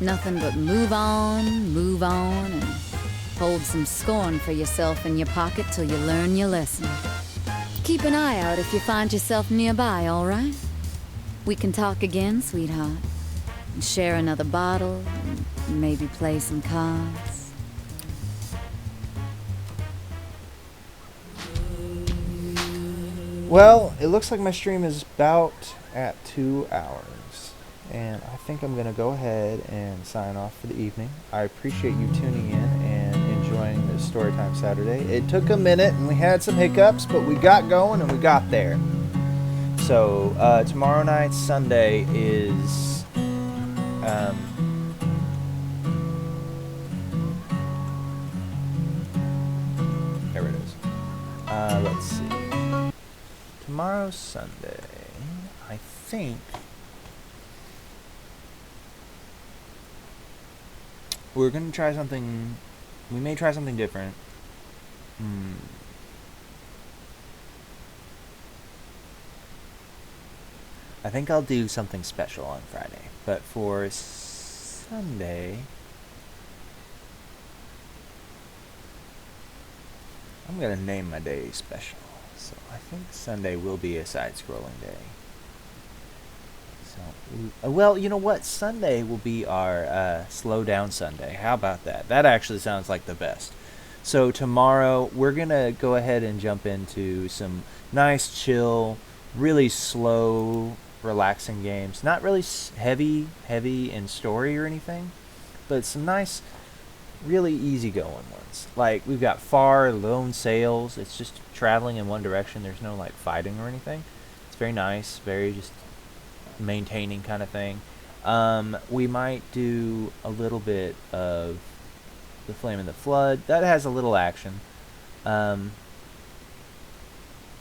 Nothing but move on, and hold some scorn for yourself in your pocket till you learn your lesson. Keep an eye out if you find yourself nearby, all right? We can talk again, sweetheart. And share another bottle, and maybe play some cards. Well, it looks like my stream is about at 2 hours. And I think I'm going to go ahead and sign off for the evening. I appreciate you tuning in and enjoying this Storytime Saturday. It took a minute and we had some hiccups, but we got going and we got there. So, tomorrow night, Sunday, is... there it is. Let's see. Tomorrow's Sunday. I think we're gonna try something. We may try something different. I think I'll do something special on Friday, but for Sunday, I'm gonna name my day special. So I think Sunday will be a side-scrolling day. So, well, you know what? Sunday will be our slow down Sunday. How about that? That actually sounds like the best. So tomorrow we're gonna go ahead and jump into some nice, chill, really slow, relaxing games. Not really heavy in story or anything, but some nice, really easygoing ones. Like we've got Far Lone Sails. It's just traveling in one direction. There's no like fighting or anything. It's very nice, very just maintaining kind of thing. We might do a little bit of the Flame and the Flood. That has a little action.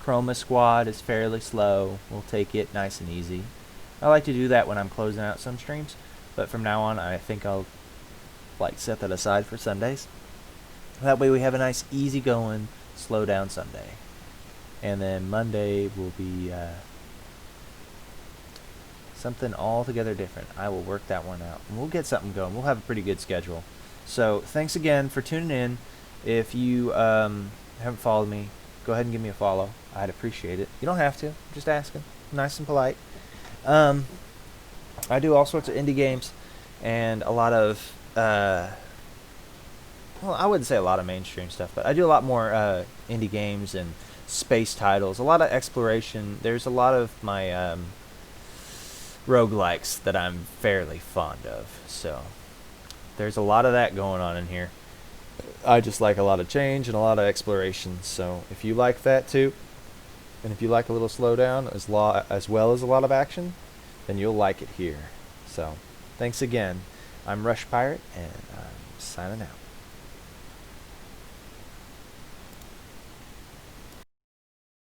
Chroma Squad is fairly slow. We'll take it nice and easy. I like to do that when I'm closing out some streams, but from now on I think I'll like set that aside for Sundays. That way we have a nice easy going, slow down Sunday. And then Monday will be something altogether different. I will work that one out. And we'll get something going. We'll have a pretty good schedule. So thanks again for tuning in. If you haven't followed me, go ahead and give me a follow. I'd appreciate it. You don't have to. I'm just asking. Nice and polite. I do all sorts of indie games and a lot of well, I wouldn't say a lot of mainstream stuff, but I do a lot more indie games and space titles, a lot of exploration. There's a lot of my roguelikes that I'm fairly fond of, so there's a lot of that going on in here. I just like a lot of change and a lot of exploration, so if you like that too, and if you like a little slowdown as well as a lot of action, then you'll like it here. So thanks again. I'm Rush Pirate, and I'm signing out.